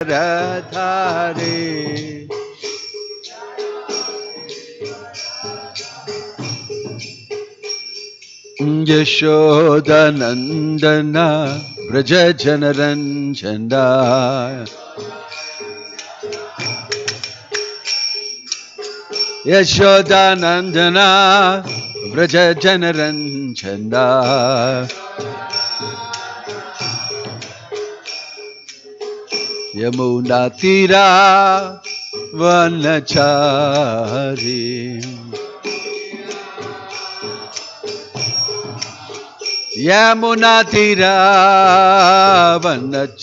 Radhare Yashoda Nandana Braja Janaranjana Yashoda Nandana Braja Janaranjana Yamuna Tira Vanachari Yamuna Tira Vanachari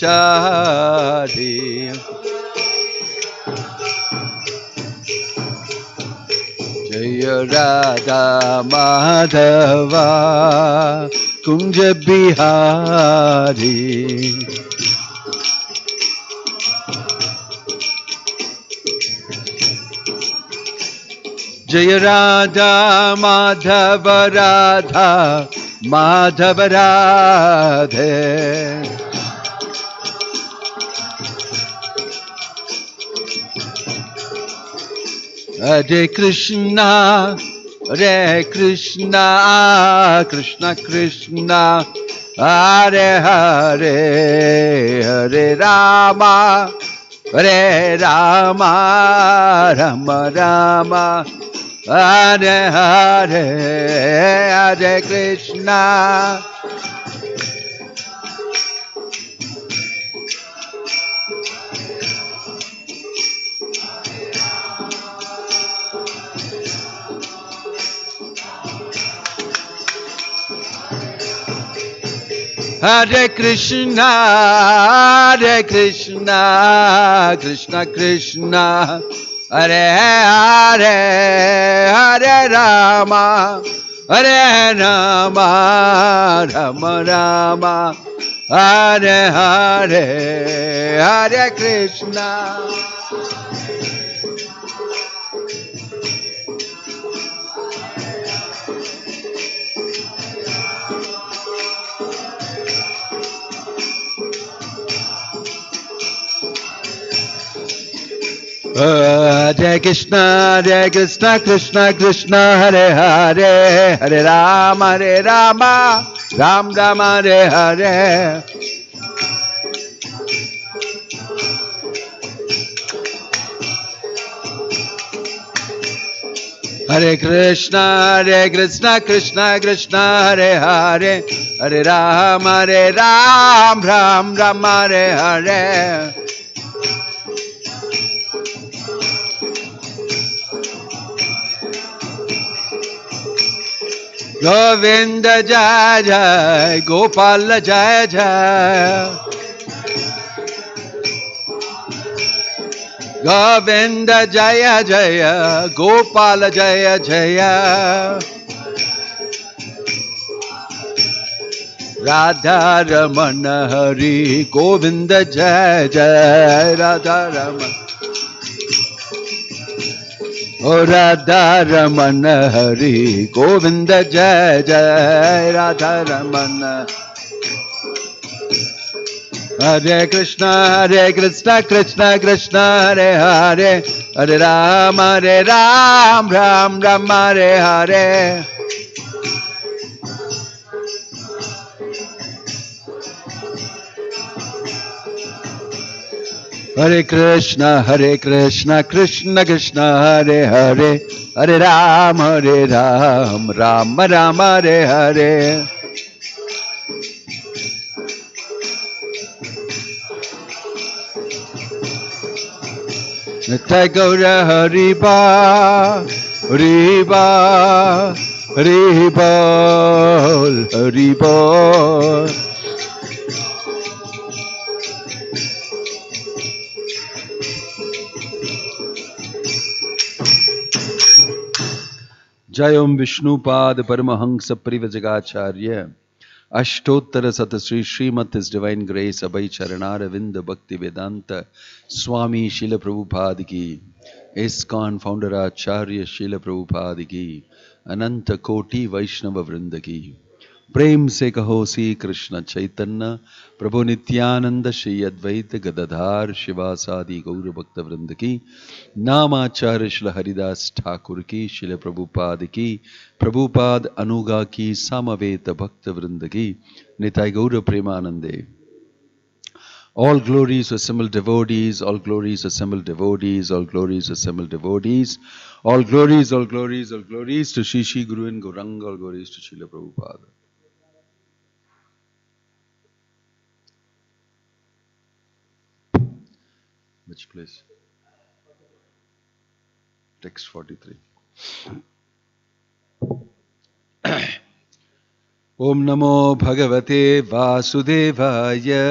Jaya Radha Madhava Kunja Bihari Jaya Radha Madhava Radha Madhava Radhe Hare Krishna Hare Krishna Krishna Krishna Hare Hare Hare Rama Hare Rama Rama Rama Hare Hare Hare Krishna Hare Krishna Hare Krishna Krishna Krishna Hare Hare Hare Rama Hare Rama Rama Rama Hare Hare Hare Krishna Hare Krishna Krishna Krishna Hare Hare Hare Rama Ram Ram Hare Hare Hare Krishna Krishna Krishna Hare Hare Hare Rama Ram Ram Hare Hare Govinda Jai Jai Gopala Jai Jai Govinda Jaya Jaya Gopala Jaya Jaya Radha Ramana Hari Govinda Jai Jai Radha Ramana O Radha Ramana Hari Govinda Jai Jai Radha Ramana Hare Krishna Krishna Krishna Hare Hare Hare Rama Ram Ram Hare Hare Hare Krishna Krishna Krishna Hare Hare Hare Ram Ram Hare Hare Nitya Gaura Hariba Hariba Haribol Haribol Jayom Vishnupad Paramahansa Privajagacharya Ashtottara Satasri Srimad His Divine Grace Abhay Charanara Vinda Bhakti Vedanta Swami Srila Prabhupada Ki ISKCON Founder Acharya Srila Prabhupada Ki Ananta Koti Vaishnava Vrinda Ki प्रेम से कहो श्री कृष्ण चैतन्य प्रभु नित्यानंद श्री अद्वैत गदाधार शिवासादि गौर भक्त वृंद की नामाचार्य श्री हरिदास ठाकुर की श्री प्रभुपाद की प्रभुपाद अनुगा की सामवेत भक्त वृंद की निताय गौर प्रेमानंदे. All glories assembled devotees, all glories assembled devotees, all glories assembled devotees, all glories, all glories, all glories to Shishi Guru and Gauranga, all glories to Srila Prabhupada. Which place? Text 43. Om Namo Bhagavate Vasudevaya.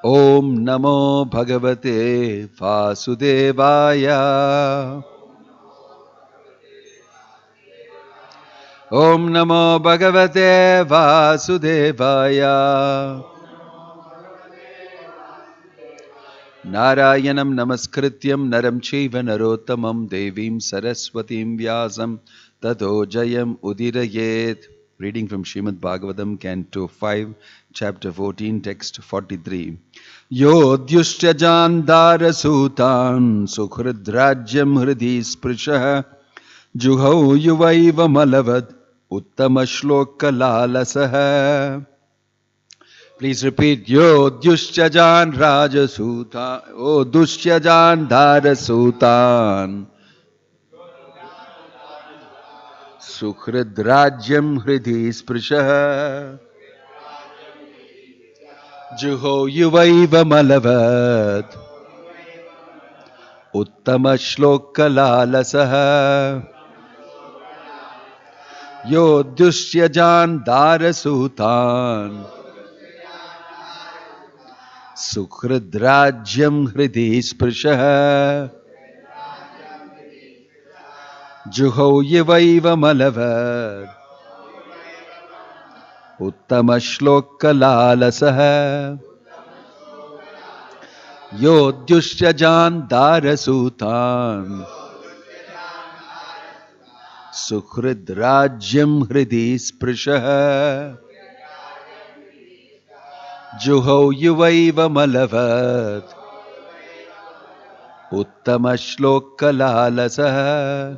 Om Namo Bhagavate Vasudevaya. Om Namo Bhagavate Vasudevaya. Narayanam Namaskrityam Naram Chaiva Narottamam Devim Saraswatim Vyasam Tato Jayam Udirayet. Reading from Srimad Bhagavatam, Canto 5, Chapter 14, Text 43. Yodhyushya Jandara Sutan Sukhridrajyam Hridi Sprishah Juhau Yuvaiva Malavad Uttama Shloka Lalasaha. Please repeat. Yo Dushyajan Rajasutan. O Dushyajan Dharasutan. Sukhridrajyam Hridi Sprishah. Juho Yuvaiva Malavad. Uttama Shloka Lalasaha. Yo Dushyajan Dharasutan. Sukhridrajyam Hridi Sprishah. Juho Yivaiva Malavad. Uttama Shloka Lalasaha. Yodyushyajan Darasutan. Sukhridrajyam Hridi Sprishah. Juho Yivaiva Malavad. Uttama Shloka Lalasaha.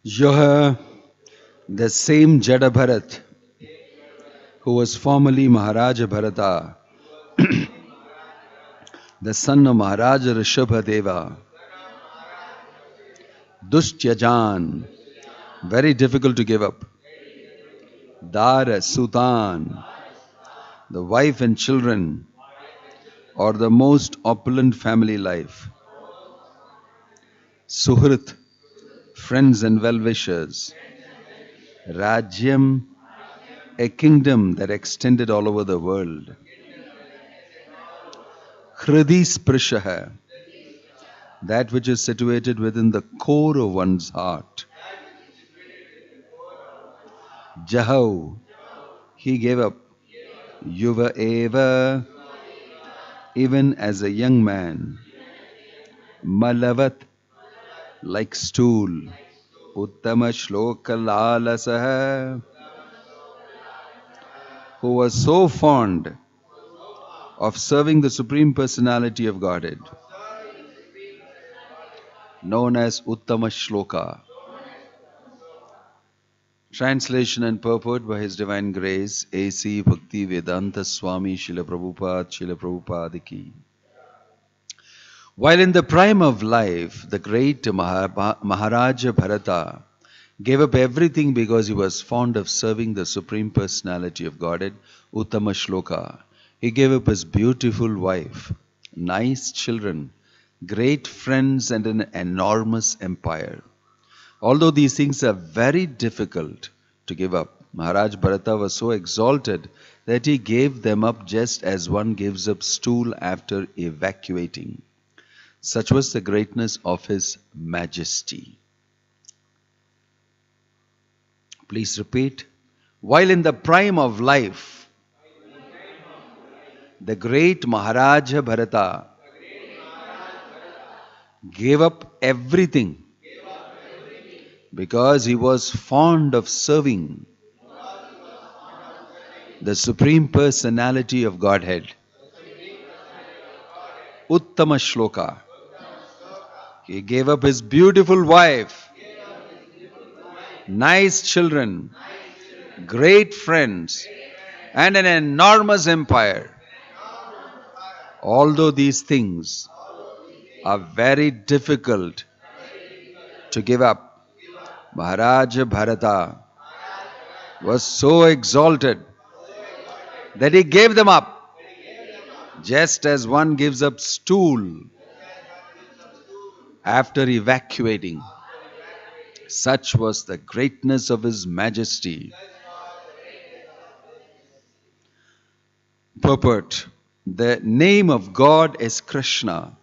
Yoha, the same Jada Bharata, who was formerly Maharaja Bharata, the son of Maharaja Rishabhadeva, Dustyajan, very difficult to give up, Dara Sutan, the wife and children, or the most opulent family life, Suhrit, friends and well-wishers, Rajyam, a kingdom that extended all over the world, Hridi Sprishaha, that which is situated within the core of one's heart, Jahau, he gave up, Yuva Eva, even as a young man, Malavat, like stool, Uttama Shloka Lalasaha, who was so fond of serving the Supreme Personality of Godhead, known as Uttama Shloka. Translation and purport by His Divine Grace, A.C. Bhakti Vedanta Swami Srila Prabhupada Ki. While in the prime of life, the great Maharaja Bharata gave up everything because he was fond of serving the Supreme Personality of Godhead, Uttama Shloka. He gave up his beautiful wife, nice children, great friends, and an enormous empire. Although these things are very difficult to give up, Maharaj Bharata was so exalted that he gave them up just as one gives up stool after evacuating. Such was the greatness of his majesty. Please repeat. While in the prime of life, the great Maharaja Bharata gave up everything because he was fond of serving the Supreme Personality of Godhead. Uttama Shloka. He gave up his beautiful wife, nice children, great friends, and an enormous empire. Although these things are very difficult to give up, Maharaja Bharata was so exalted that he gave them up, just as one gives up stool after evacuating. Such was the greatness of His Majesty. Purport. The name of God is Krishna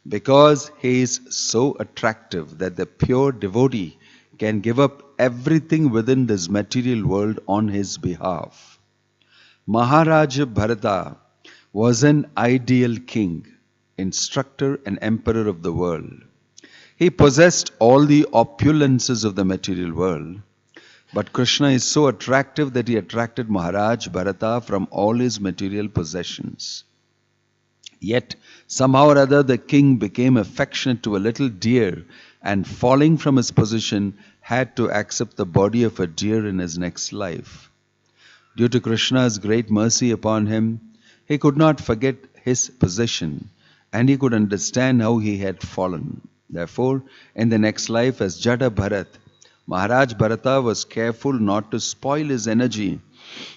because He is so attractive that the pure devotee can give up everything within this material world on His behalf. Maharaja Bharata was an ideal king, instructor and emperor of the world. He possessed all the opulences of the material world, but Krishna is so attractive that he attracted Maharaj Bharata from all his material possessions. Yet, somehow or other, the king became affectionate to a little deer and, falling from his position, had to accept the body of a deer in his next life. Due to Krishna's great mercy upon him, he could not forget his position, and he could understand how he had fallen. Therefore, in the next life as Jada Bharata, Maharaj Bharata was careful not to spoil his energy,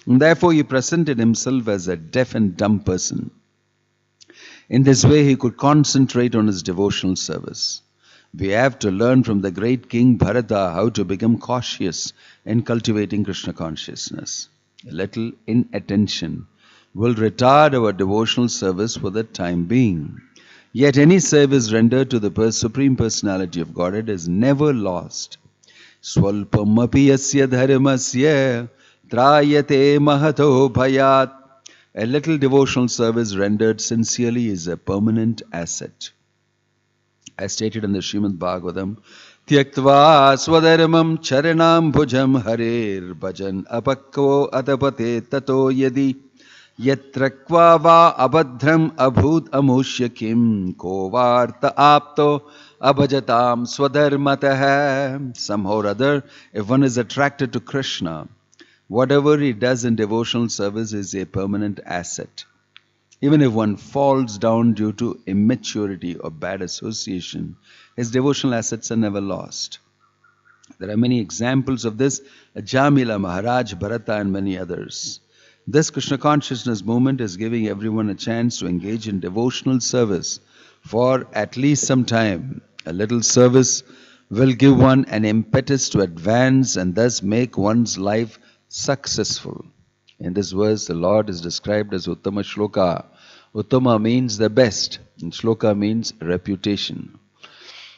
and therefore he presented himself as a deaf and dumb person. In this way, he could concentrate on his devotional service. We have to learn from the great King Bharata how to become cautious in cultivating Krishna consciousness. A little inattention will retard our devotional service for the time being. Yet any service rendered to the Supreme Personality of Godhead is never lost. Swalpamapi yasya dharmasya trayate mahato bhayat. A little devotional service rendered sincerely is a permanent asset. As stated in the Srimad Bhagavatam, Tyaktva swadharmam charanam bhujam harer bhajan apakko atapate tato yadi yatrakva va abhadram abhut amushya kim ko varta apto abhajatam swadharmatah. Somehow or other, if one is attracted to Krishna, whatever he does in devotional service is a permanent asset. Even if one falls down due to immaturity or bad association, his devotional assets are never lost. There are many examples of this, Jamila, Maharaj Bharata and many others. This Krishna consciousness movement is giving everyone a chance to engage in devotional service for at least some time. A little service will give one an impetus to advance and thus make one's life successful. In this verse, the Lord is described as Uttama Shloka. Uttama means the best, and Shloka means reputation.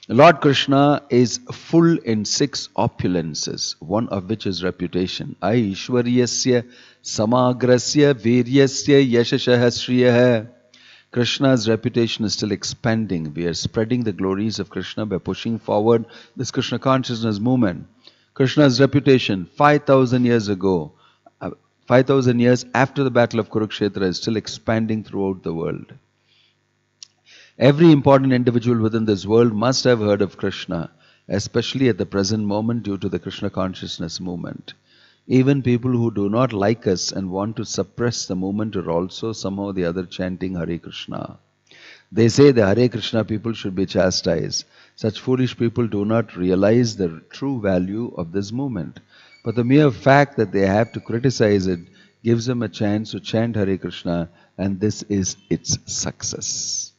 Lord Krishna is full in 6 opulences, one of which is reputation. Aishwaryasya samagrasya viryasya yashashah shriyah. Krishna's reputation is still expanding. We are spreading the glories of Krishna by pushing forward this Krishna consciousness movement. Krishna's reputation 5,000 years ago, 5,000 years after the battle of Kurukshetra is still expanding throughout the world. Every important individual within this world must have heard of Krishna, especially at the present moment due to the Krishna consciousness movement. Even people who do not like us and want to suppress the movement are also somehow or the other chanting Hare Krishna. They say the Hare Krishna people should be chastised. Such foolish people do not realize the true value of this movement. But the mere fact that they have to criticize it gives them a chance to chant Hare Krishna, and this is its success.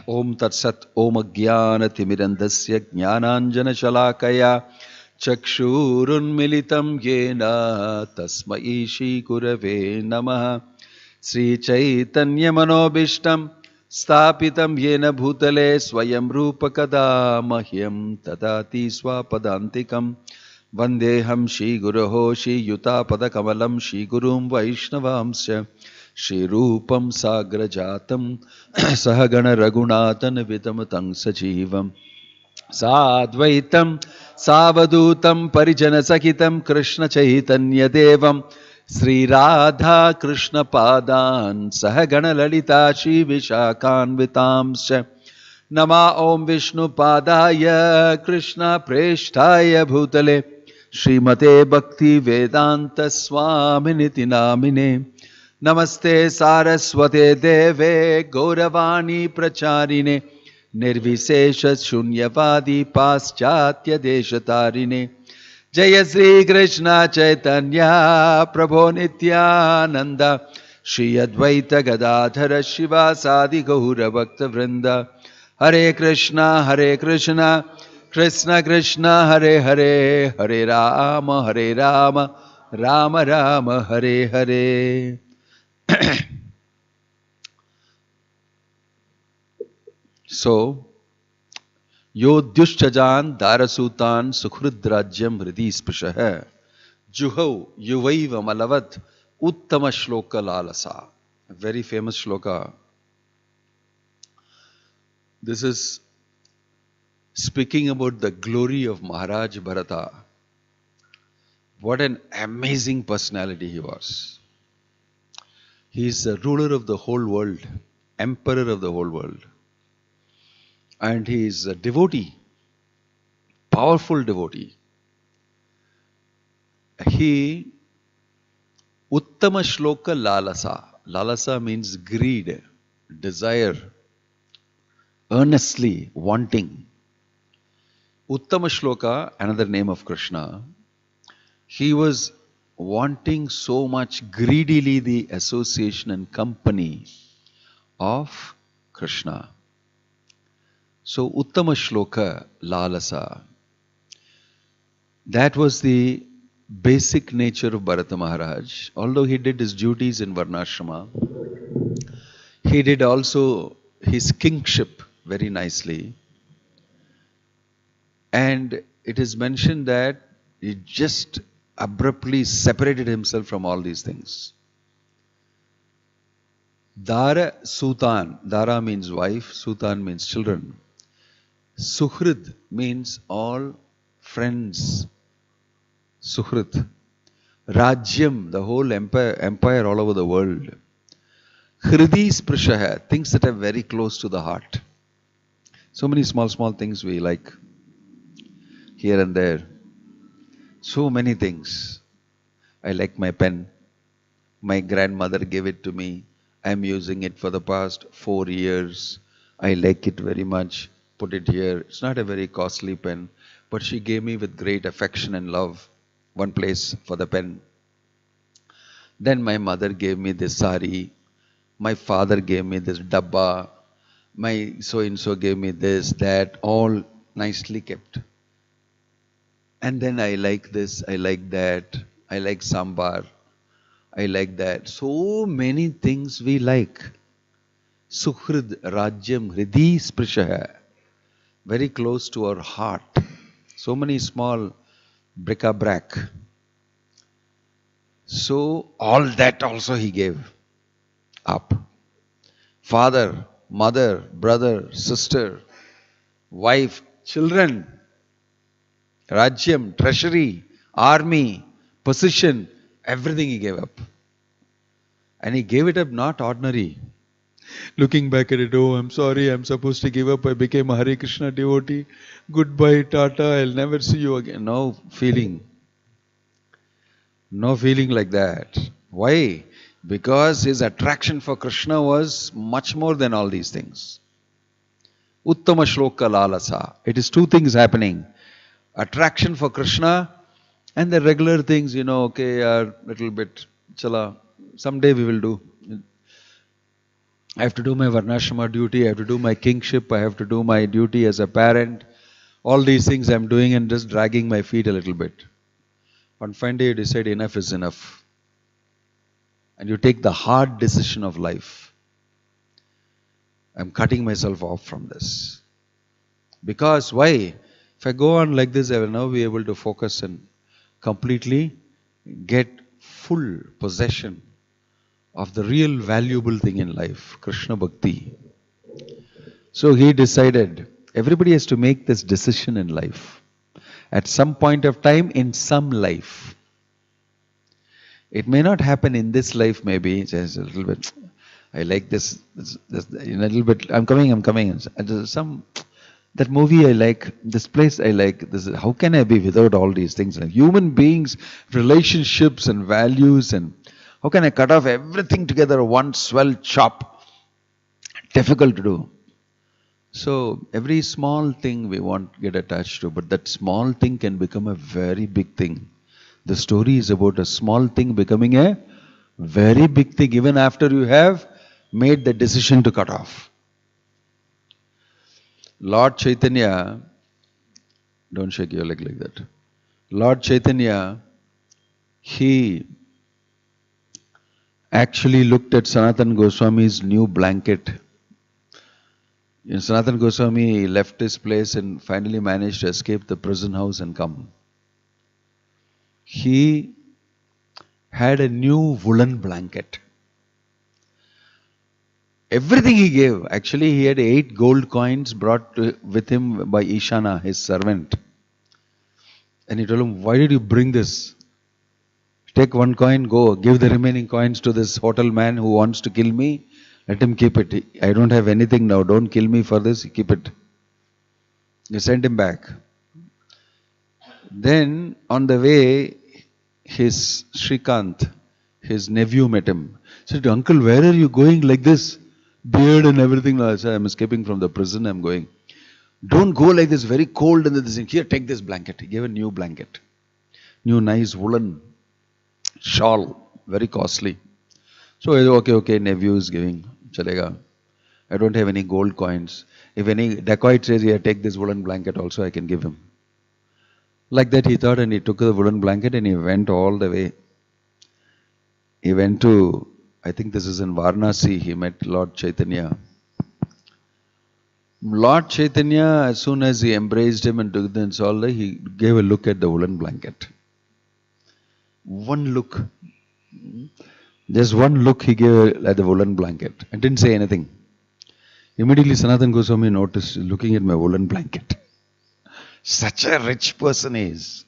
Om Tat Sat Om Ajnana Timirandasya Jnananjana Shalakaya Chakshurun Militam Yena Tasmai Shri Gurave Namaha Sri Chaitanya Manobishtam Stapitam Yena Bhutale Swayam Rupa Kada Mahyam Tadati Swapadantikam Vandeham Shri Guruho Shri Yuta Padakamalam Shri Gurum Vaishnavamsya Shri Rupam Sagrajatam Sahagana Raghunatan Vitam Sajivam Sadvaitam Savadutam Parijana Sakitam Krishna Chaitanya Devam Sri Radha Krishna Padan Sahagana Lalita Shri Vishakan Vitamsya Nama Om Vishnu Padaya Krishna Preshtaya Bhutale Srimate Bhakti Vedanta Swami Niti Namine Namaste Saraswate Deve Gauravani Pracharine Nirvisesha Shunyavadi Paschatya Deshatarine Jaya Sri Krishna Chaitanya Prabhu Nityananda Shri Advaita Gadadhara Shiva Sadi Gaura Bhakta Vrinda Hare Krishna Krishna Krishna Hare Hare Hare Rama Rama Rama Hare Hare. So, Yodyushchajan Darasutan Sukhrudrajyam Hridi Sprishaha Juhau Yuvaiva Malavat Uttama Shloka Lalasa. A very famous shloka. This is speaking about the glory of Maharaja Bharata. What an amazing personality he was. He is the ruler of the whole world, emperor of the whole world. And he is a devotee, powerful devotee. He Uttama Shloka Lalasa. Lalasa means greed, desire, earnestly wanting. Uttama Shloka, another name of Krishna. He was wanting so much greedily the association and company of Krishna. So Uttama Shloka Lalasa. That was the basic nature of Bharata Maharaj. Although he did his duties in Varnashrama, he did also his kingship very nicely. And it is mentioned that he just abruptly separated himself from all these things. Dara Sutan. Dara means wife, Sutan means children. Suhrid means all friends. Suhrid. Rajyam, the whole empire all over the world. Hridi Sprishaha, things that are very close to the heart. So many small things we like here and there. So many things. I like my pen. My grandmother gave it to me. I am using it for the past 4 years. I like it very much. Put it here. It's not a very costly pen, but she gave me with great affection and love one place for the pen. Then my mother gave me this sari. My father gave me this dabba. My so-and-so gave me this, that, all nicely kept. And then I like this, I like that, I like sambar, I like that. So many things we like. Suhrid Rajyam Hridi Sprishaha. Very close to our heart. So many small bric-a-brac. So all that also he gave up. Father, mother, brother, sister, wife, children, Rajyam, treasury, army, position, everything he gave up. And he gave it up not ordinary. Looking back at it, oh, I'm sorry, I'm supposed to give up. I became a Hare Krishna devotee. Goodbye, Tata, I'll never see you again. No feeling. No feeling like that. Why? Because his attraction for Krishna was much more than all these things. Uttama shloka lalasa. It is two things happening. Attraction for Krishna and the regular things, okay, a little bit, chala, someday we will do. I have to do my Varnashrama duty, I have to do my kingship, I have to do my duty as a parent. All these things I'm doing and just dragging my feet a little bit. One fine day you decide enough is enough. And you take the hard decision of life. I'm cutting myself off from this. Because why? If I go on like this, I will now be able to focus and completely get full possession of the real valuable thing in life, Krishna Bhakti. So he decided, everybody has to make this decision in life. At some point of time, in some life. It may not happen in this life, maybe, just a little bit. I like this in a little bit. I'm coming. That movie I like, this place I like, how can I be without all these things? Like human beings, relationships and values, and how can I cut off everything together one swell chop? Difficult to do. So every small thing we won't get attached to, but that small thing can become a very big thing. The story is about a small thing becoming a very big thing, even after you have made the decision to cut off. Lord Chaitanya, don't shake your leg like that. Lord Chaitanya, he actually looked at Sanatana Goswami's new blanket. Sanatana Goswami left his place and finally managed to escape the prison house and come. He had a new woolen blanket. Everything he gave. Actually, he had 8 gold coins brought with him by Ishana, his servant. And he told him, why did you bring this? Take 1 coin, go, give the remaining coins to this hotel man who wants to kill me. Let him keep it. I don't have anything now. Don't kill me for this. Keep it. You sent him back. Then, on the way, his Shrikant, his nephew, met him. He said, uncle, where are you going like this? Beard and everything. I said, I'm escaping from the prison. I'm going. Don't go like this, very cold. And this. Here, take this blanket. He gave a new blanket. New nice woolen shawl. Very costly. So, okay, nephew is giving. Chalega. I don't have any gold coins. If any dacoit says, here, take this woolen blanket also, I can give him. Like that he thought, and he took the woolen blanket and he went all the way. He went to, I think this is in Varanasi, he met Lord Chaitanya. Lord Chaitanya, as soon as he embraced him and took the inshallah, he gave a look at the woolen blanket. One look. Just one look he gave at the woolen blanket and didn't say anything. Immediately Sanatana Goswami noticed, looking at my woolen blanket. Such a rich person he is.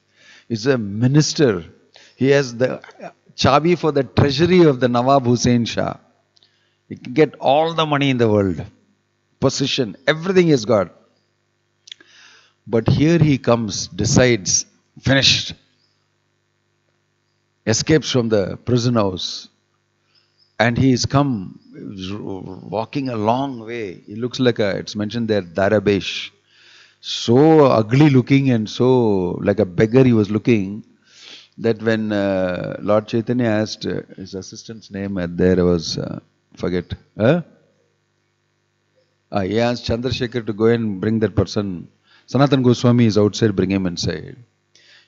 He's a minister. He has the chabi for the treasury of the Nawab Hussain Shah. He can get all the money in the world. Position, everything he has got. But here he comes, decides, finished. Escapes from the prison house. And he is come, walking a long way. He looks like it's mentioned there, Darabesh. So ugly looking and so like a beggar he was looking, that when Lord Chaitanya asked his assistant's name, there was, forget. He asked Chandrasekhar to go and bring that person. Sanatana Goswami is outside, bring him inside.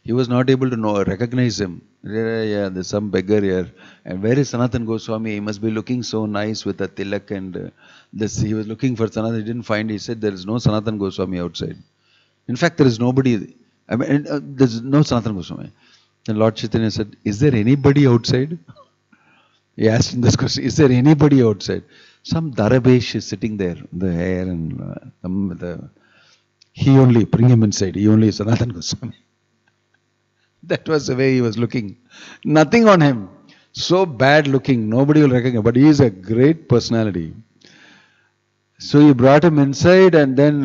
He was not able to recognize him. Yeah, there's some beggar here. And where is Sanatana Goswami? He must be looking so nice with a tilak and this. He was looking for Sanatana. He didn't find. He said there is no Sanatana Goswami outside. In fact, there is nobody. There is no Sanatana Goswami. Then Lord Chaitanya said, is there anybody outside? He asked him this question, is there anybody outside? Some Darabesh is sitting there, the hair and he only, bring him inside. He only is Sanatana Goswami. That was the way he was looking. Nothing on him. So bad looking, nobody will recognize. But he is a great personality. So he brought him inside, and then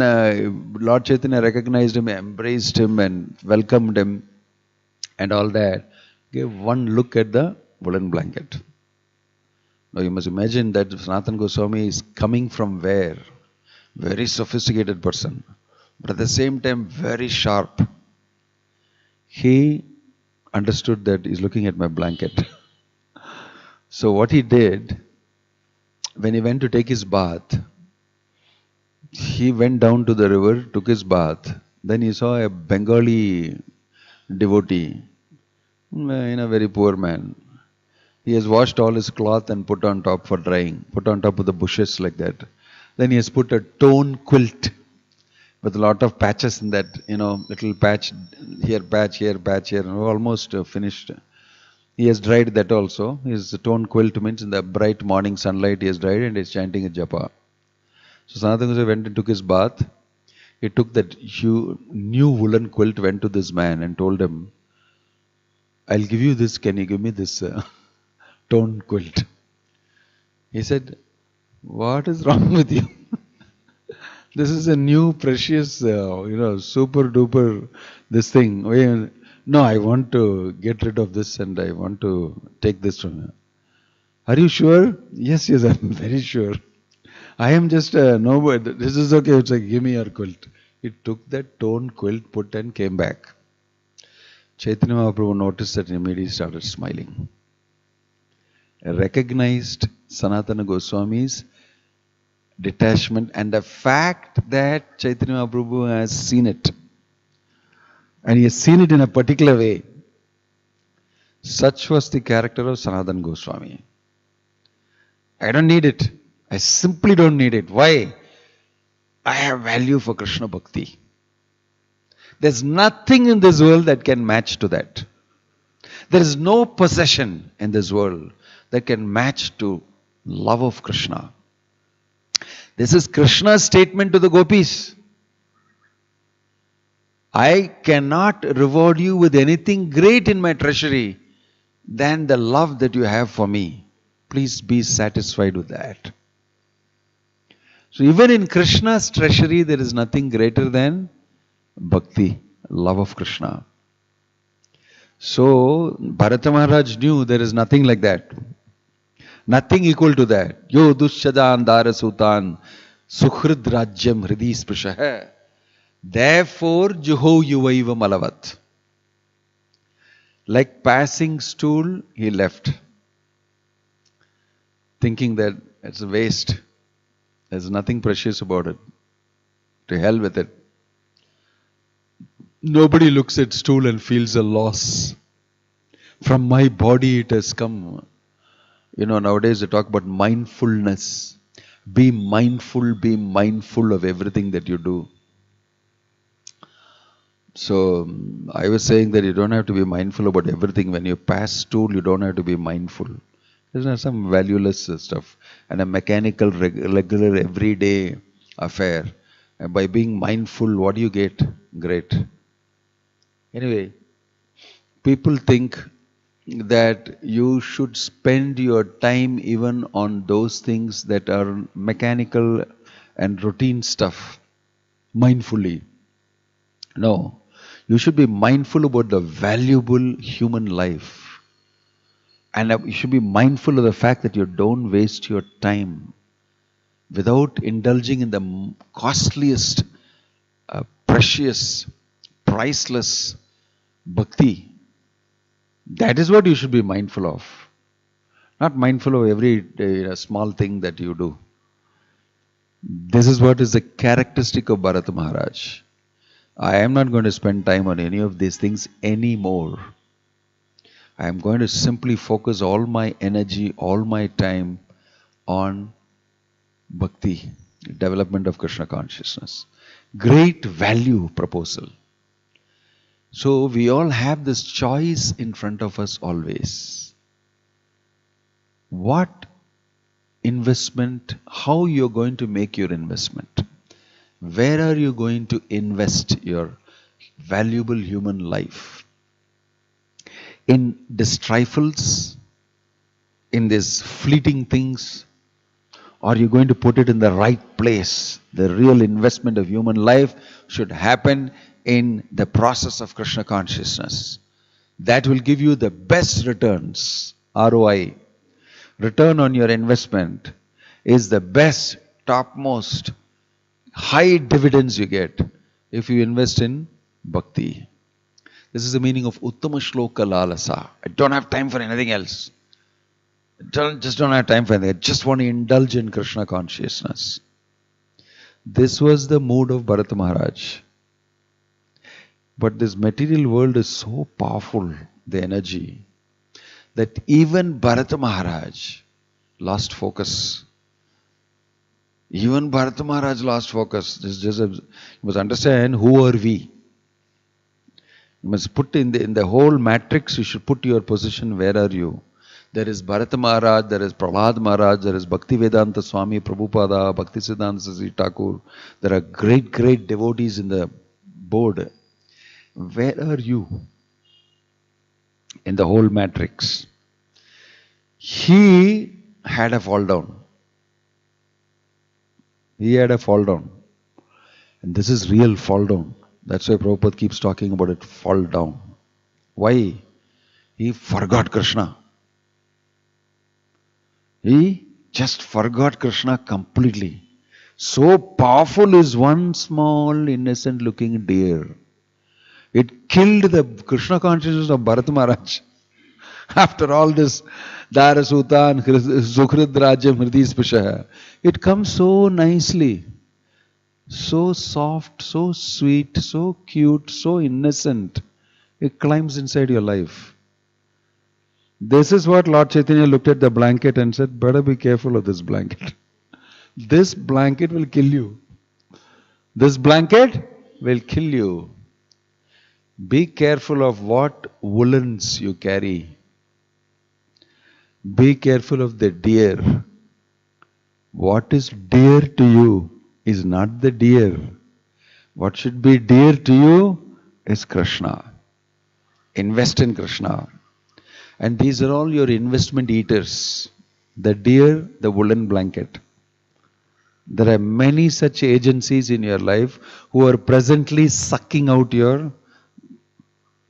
Lord Chaitanya recognized him, embraced him, and welcomed him, and all that. Gave one look at the woolen blanket. Now you must imagine that Sanatana Goswami is coming from where? Very sophisticated person, but at the same time very sharp. He understood that he's looking at my blanket. So what he did, when he went to take his bath, he went down to the river, took his bath. Then he saw a Bengali devotee, a very poor man. He has washed all his cloth and put on top for drying, put on top of the bushes like that. Then he has put a torn quilt with a lot of patches in that, little patch here, almost finished. He has dried that also. His torn quilt means in the bright morning sunlight he has dried, and he is chanting a japa. So Sanatana Goswami went and took his bath. He took that new woolen quilt, went to this man and told him, I'll give you this, can you give me this torn quilt? He said, what is wrong with you? This is a new precious, super duper, this thing. No, I want to get rid of this and I want to take this from you. Are you sure? Yes, I'm very sure. I am just nobody. This is okay. It's like, give me your quilt. He took that torn quilt, put and came back. Chaitanya Mahaprabhu noticed that and immediately started smiling. Recognized Sanatana Goswami's detachment and the fact that Chaitanya Mahaprabhu has seen it. And he has seen it in a particular way. Such was the character of Sanatana Goswami. I don't need it. I simply don't need it. Why? I have value for Krishna Bhakti. There's nothing in this world that can match to that. There is no possession in this world that can match to love of Krishna. This is Krishna's statement to the gopis. I cannot reward you with anything great in my treasury than the love that you have for me. Please be satisfied with that. So even in Krishna's treasury, there is nothing greater than bhakti, love of Krishna. So Bharata Maharaj knew there is nothing like that. Nothing equal to that. Yo dushadan darasutan sukhrid rajyam hridi sprishaha. Therefore juho yuvaiva malavat. Like passing stool, he left. Thinking that it's a waste. There's nothing precious about it. To hell with it. Nobody looks at stool and feels a loss. From my body it has come. Nowadays they talk about mindfulness. Be mindful of everything that you do. So, I was saying that you don't have to be mindful about everything. When you pass stool, you don't have to be mindful. There's some valueless stuff. And a mechanical, regular, everyday affair. And by being mindful, what do you get? Great. Anyway, people think that you should spend your time even on those things that are mechanical and routine stuff, mindfully. No, you should be mindful about the valuable human life. And you should be mindful of the fact that you don't waste your time without indulging in the costliest, precious, priceless bhakti. That is what you should be mindful of. Not mindful of every small thing that you do. This is what is the characteristic of Bharata Maharaj. I am not going to spend time on any of these things anymore. I am going to simply focus all my energy, all my time on bhakti, development of Krishna consciousness. Great value proposal. So we all have this choice in front of us always. What investment, how you're going to make your investment? Where are you going to invest your valuable human life? in these trifles, in these fleeting things? Or are you going to put it in the right place? The real investment of human life should happen in the process of Krishna consciousness. That will give you the best returns. ROI, return on your investment, is the best, topmost, high dividends you get if you invest in bhakti. This is the meaning of Uttama Shloka Lalasa. I don't have time for anything else. Just don't have time for anything. I just want to indulge in Krishna consciousness. This was the mood of Bharata Maharaj. But this material world is so powerful, the energy, that even Bharata Maharaj lost focus. Even Bharata Maharaj lost focus. You must understand, who are we? You must put in the whole matrix, you should put your position, where are you? There is Bharata Maharaj, there is Prahlad Maharaj, there is Bhakti Vedanta Swami Prabhupada, Bhakti Siddhanta Sasi Thakur. There are great, great devotees in the board. Where are you in the whole matrix? He had a fall down. He had a fall down. And this is real fall down. That's why Prabhupada keeps talking about it, fall down. Why? He forgot Krishna. He just forgot Krishna completely. So powerful is one small innocent looking deer. It killed the Krishna consciousness of Bharata Maharaj. After all this Darasuta and Sukrit Rajyam Hridis Pishaha, it comes so nicely, so soft, so sweet, so cute, so innocent. It climbs inside your life. This is what Lord Chaitanya looked at the blanket and said, better be careful of this blanket. This blanket will kill you. This blanket will kill you. Be careful of what woolens you carry. Be careful of the deer. What is dear to you is not the deer. What should be dear to you is Krishna. Invest in Krishna. And these are all your investment eaters. The deer, the woolen blanket. There are many such agencies in your life who are presently sucking out your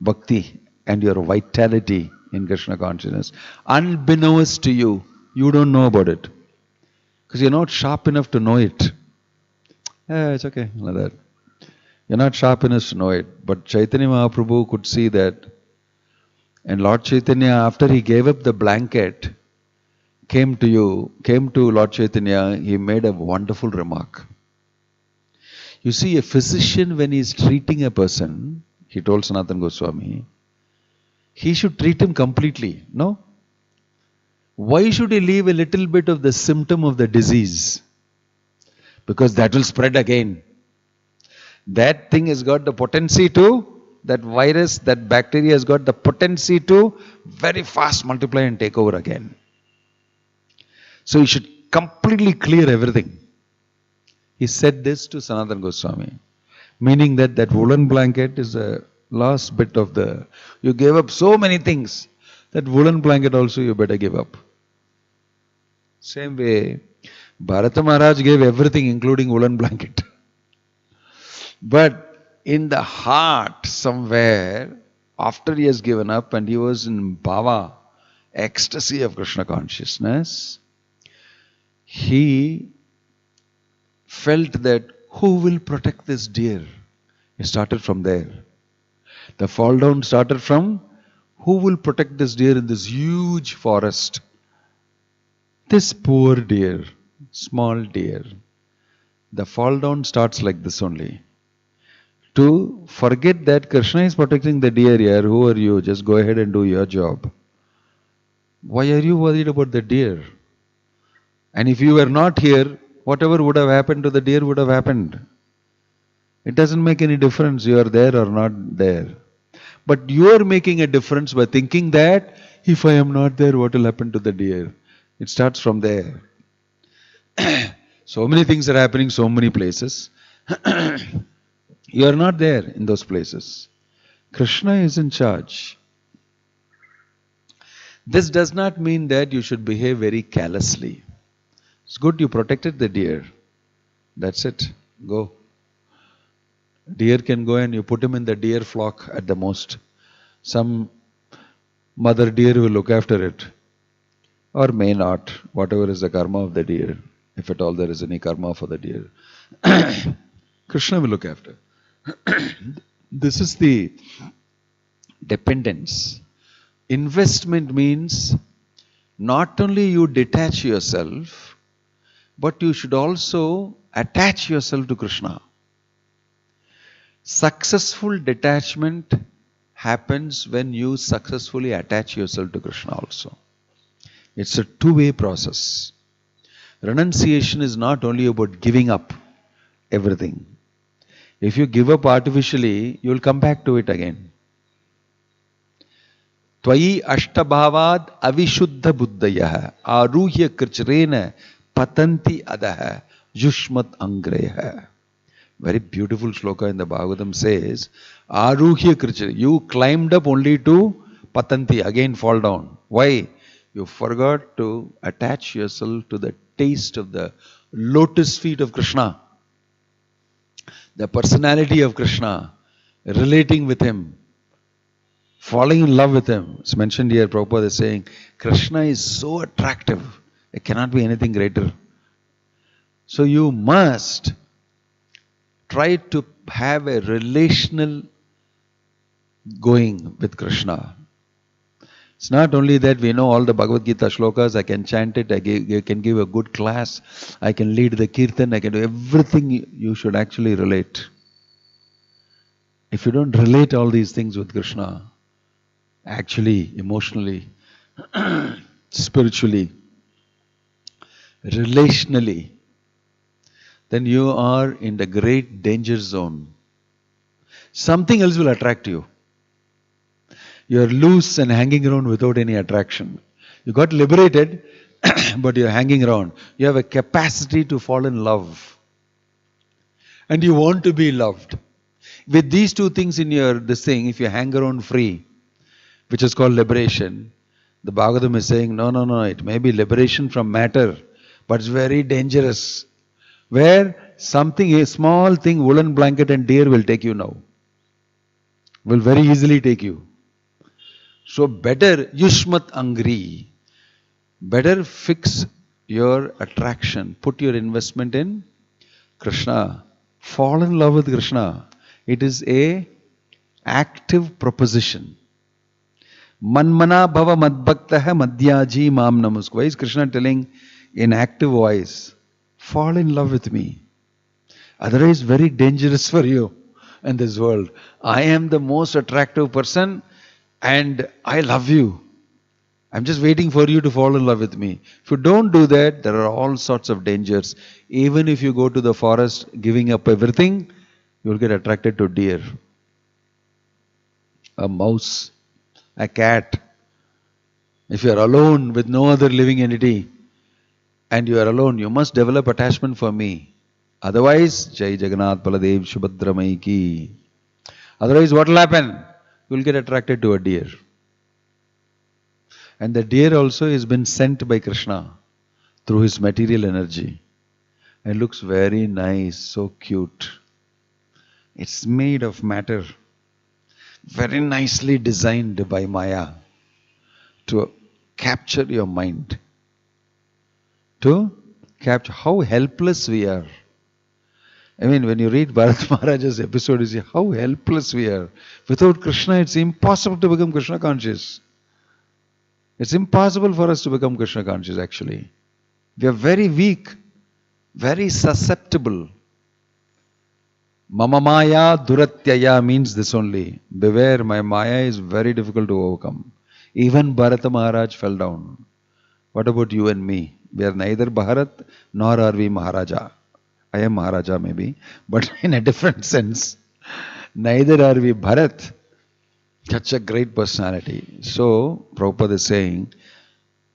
bhakti and your vitality in Krishna consciousness. Unbeknownst to you, you don't know about it. Because you're not sharp enough to know it. It's okay, like that. You're not sharp enough to know it. But Chaitanya Mahaprabhu could see that. And Lord Chaitanya, after he gave up the blanket, came to Lord Chaitanya, he made a wonderful remark. You see, a physician, when he is treating a person, he told Sanatana Goswami, he should treat him completely. No? Why should he leave a little bit of the symptom of the disease? Because that will spread again. That thing has got the potency to, that virus, that bacteria has got the potency to very fast multiply and take over again. So you should completely clear everything. He said this to Sanatana Goswami, meaning that woolen blanket is the last bit of the, you gave up so many things, that woolen blanket also you better give up. Same way, Bharata Maharaj gave everything including woolen blanket. But in the heart somewhere, after he has given up and he was in bhava, ecstasy of Krishna consciousness, he felt that who will protect this deer? It started from there. The fall down started from who will protect this deer in this huge forest? This poor deer, small deer. The fall down starts like this only. To forget that Krishna is protecting the deer here, who are you? Just go ahead and do your job. Why are you worried about the deer? And if you were not here, whatever would have happened to the deer would have happened. It doesn't make any difference you are there or not there. But you are making a difference by thinking that if I am not there, what will happen to the deer? It starts from there. So many things are happening, so many places. You are not there in those places. Krishna is in charge. This does not mean that you should behave very callously. It's good you protected the deer. That's it. Go. Deer can go and you put him in the deer flock at the most. Some mother deer will look after it. Or may not. Whatever is the karma of the deer. If at all there is any karma for the deer. Krishna will look after. This is the dependence. Investment means not only you detach yourself, but you should also attach yourself to Krishna. Successful detachment happens when you successfully attach yourself to Krishna also. It's a two-way process. Renunciation is not only about giving up everything. If you give up artificially, you will come back to it again. Tvayi ashtabhavad avishuddha buddhayah aruhya krichrena patanti adaha yushmat angreha. Very beautiful shloka in the Bhagavatam says, aruhya krichrena. You climbed up only to patanti, again fall down. Why? You forgot to attach yourself to the taste of the lotus feet of Krishna. The personality of Krishna, relating with Him, falling in love with Him. It's mentioned here, Prabhupada is saying, Krishna is so attractive, it cannot be anything greater. So you must try to have a relational going with Krishna. It's not only that we know all the Bhagavad Gita shlokas, I can chant it, I can give a good class, I can lead the Kirtan, I can do everything. You should actually relate. If you don't relate all these things with Krishna, actually, emotionally, spiritually, relationally, then you are in the great danger zone. Something else will attract you. You are loose and hanging around without any attraction. You got liberated, but you are hanging around. You have a capacity to fall in love. And you want to be loved. With these two things in your this thing, if you hang around free, which is called liberation, the Bhagavatam is saying, no, it may be liberation from matter, but it's very dangerous. Where something, a small thing, woolen blanket and deer will take you now. Will very easily take you. So better, yushmat angri. Better fix your attraction. Put your investment in Krishna. Fall in love with Krishna. It is a active proposition. Manmana bhava madbhaktaha madhyaji mam namusk. Why is Krishna telling in active voice, fall in love with me? Otherwise very dangerous for you in this world. I am the most attractive person and I love you. I'm just waiting for you to fall in love with me. If you don't do that, there are all sorts of dangers. Even if you go to the forest giving up everything, you will get attracted to deer, a mouse, a cat. If you are alone with no other living entity and you are alone, you must develop attachment for me. Otherwise, Jai Jagannath Baladev Subhadramai ki. Otherwise, what will happen? You will get attracted to a deer. And the deer also has been sent by Krishna through his material energy. It looks very nice, so cute. It's made of matter. Very nicely designed by Maya to capture your mind. To capture how helpless we are. I mean, when you read Bharat Maharaj's episode, you see how helpless we are. Without Krishna, it's impossible to become Krishna conscious. It's impossible for us to become Krishna conscious, actually. We are very weak, very susceptible. Mama Maya Duratyaya means this only. Beware, my Maya is very difficult to overcome. Even Bharata Maharaj fell down. What about you and me? We are neither Bharat nor are we Maharaja. I am Maharaja maybe, but in a different sense. Neither are we Bharat. Such a great personality. So, Prabhupada is saying,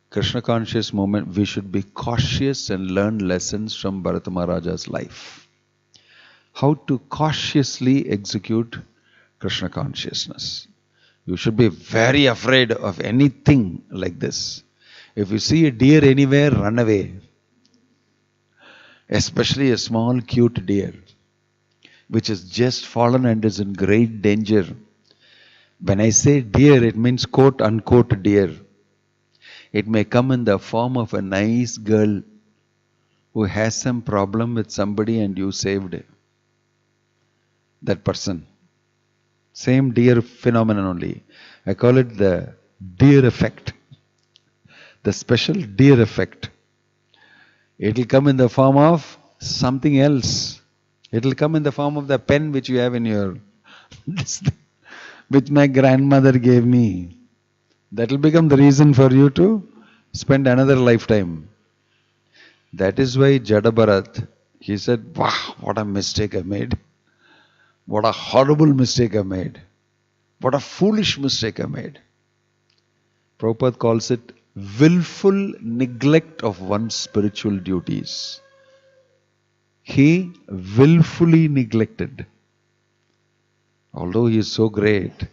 Krishna conscious moment, we should be cautious and learn lessons from Bharata Maharaja's life. How to cautiously execute Krishna consciousness. You should be very afraid of anything like this. If you see a deer anywhere, run away. Especially a small cute deer, which has just fallen and is in great danger. When I say deer, it means quote unquote deer. It may come in the form of a nice girl who has some problem with somebody and you saved that person. Same deer phenomenon only. I call it the deer effect. The special deer effect. It will come in the form of something else. It will come in the form of the pen which you have in your, which my grandmother gave me. That will become the reason for you to spend another lifetime. That is why Jada Bharata, he said, wow, what a mistake I made. What a horrible mistake I made. What a foolish mistake I made. Prabhupada calls it willful neglect of one's spiritual duties. He willfully neglected. Although he is so great,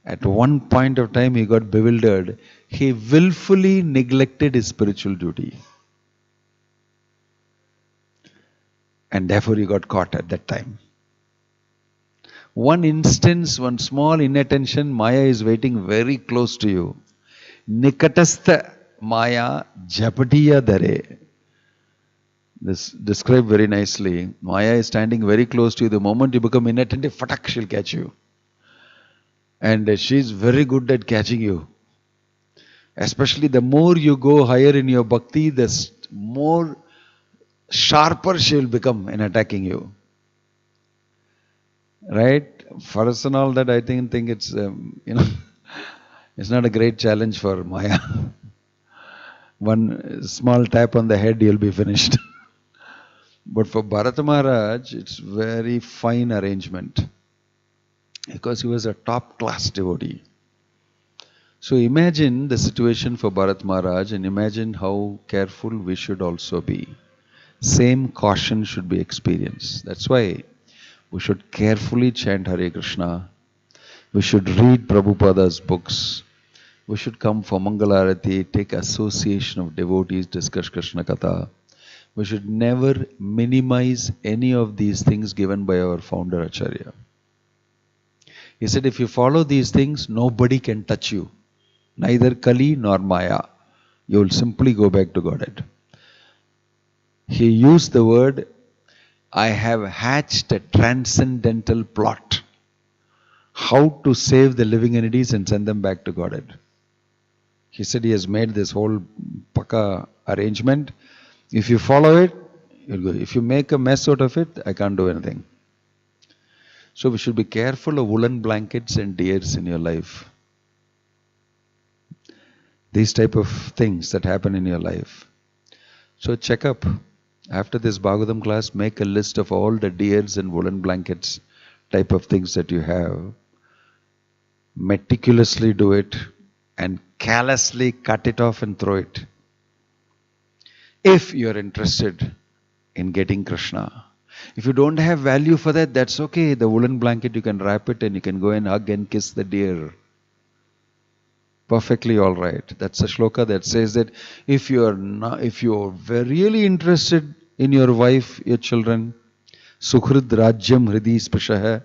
at one point of time he got bewildered. He willfully neglected his spiritual duty. And therefore he got caught at that time. One instance, one small inattention, Maya is waiting very close to you. Nikatastha Maya Japatiya Dare. This described very nicely. Maya is standing very close to you. The moment you become inattentive, fatak, she'll catch you. And she's very good at catching you. Especially the more you go higher in your bhakti, the more sharper she will become in attacking you. Right? For us and all that, I think it's, it's not a great challenge for Maya. One small tap on the head, you'll be finished. But for Bharata Maharaj, it's very fine arrangement. Because he was a top class devotee. So imagine the situation for Bharata Maharaj and imagine how careful we should also be. Same caution should be experienced. That's why we should carefully chant Hare Krishna. We should read Prabhupada's books. We should come for Mangalarati, take association of devotees, discuss Krishna Katha. We should never minimize any of these things given by our founder Acharya. He said, if you follow these things, nobody can touch you. Neither Kali nor Maya. You will simply go back to Godhead. He used the word, I have hatched a transcendental plot. How to save the living entities and send them back to Godhead. He said he has made this whole paka arrangement. If you follow it, you'll go. If you make a mess out of it, I can't do anything. So we should be careful of woolen blankets and deers in your life. These type of things that happen in your life. So check up. After this Bhagavatam class, make a list of all the deers and woolen blankets type of things that you have. Meticulously do it and callously cut it off and throw it. If you are interested in getting Krishna. If you don't have value for that, that's okay. The woolen blanket, you can wrap it and you can go and hug and kiss the deer. Perfectly all right. That's a shloka that says that if you're really interested in your wife, your children, Sukhrid Rajyam Hridi Spashah,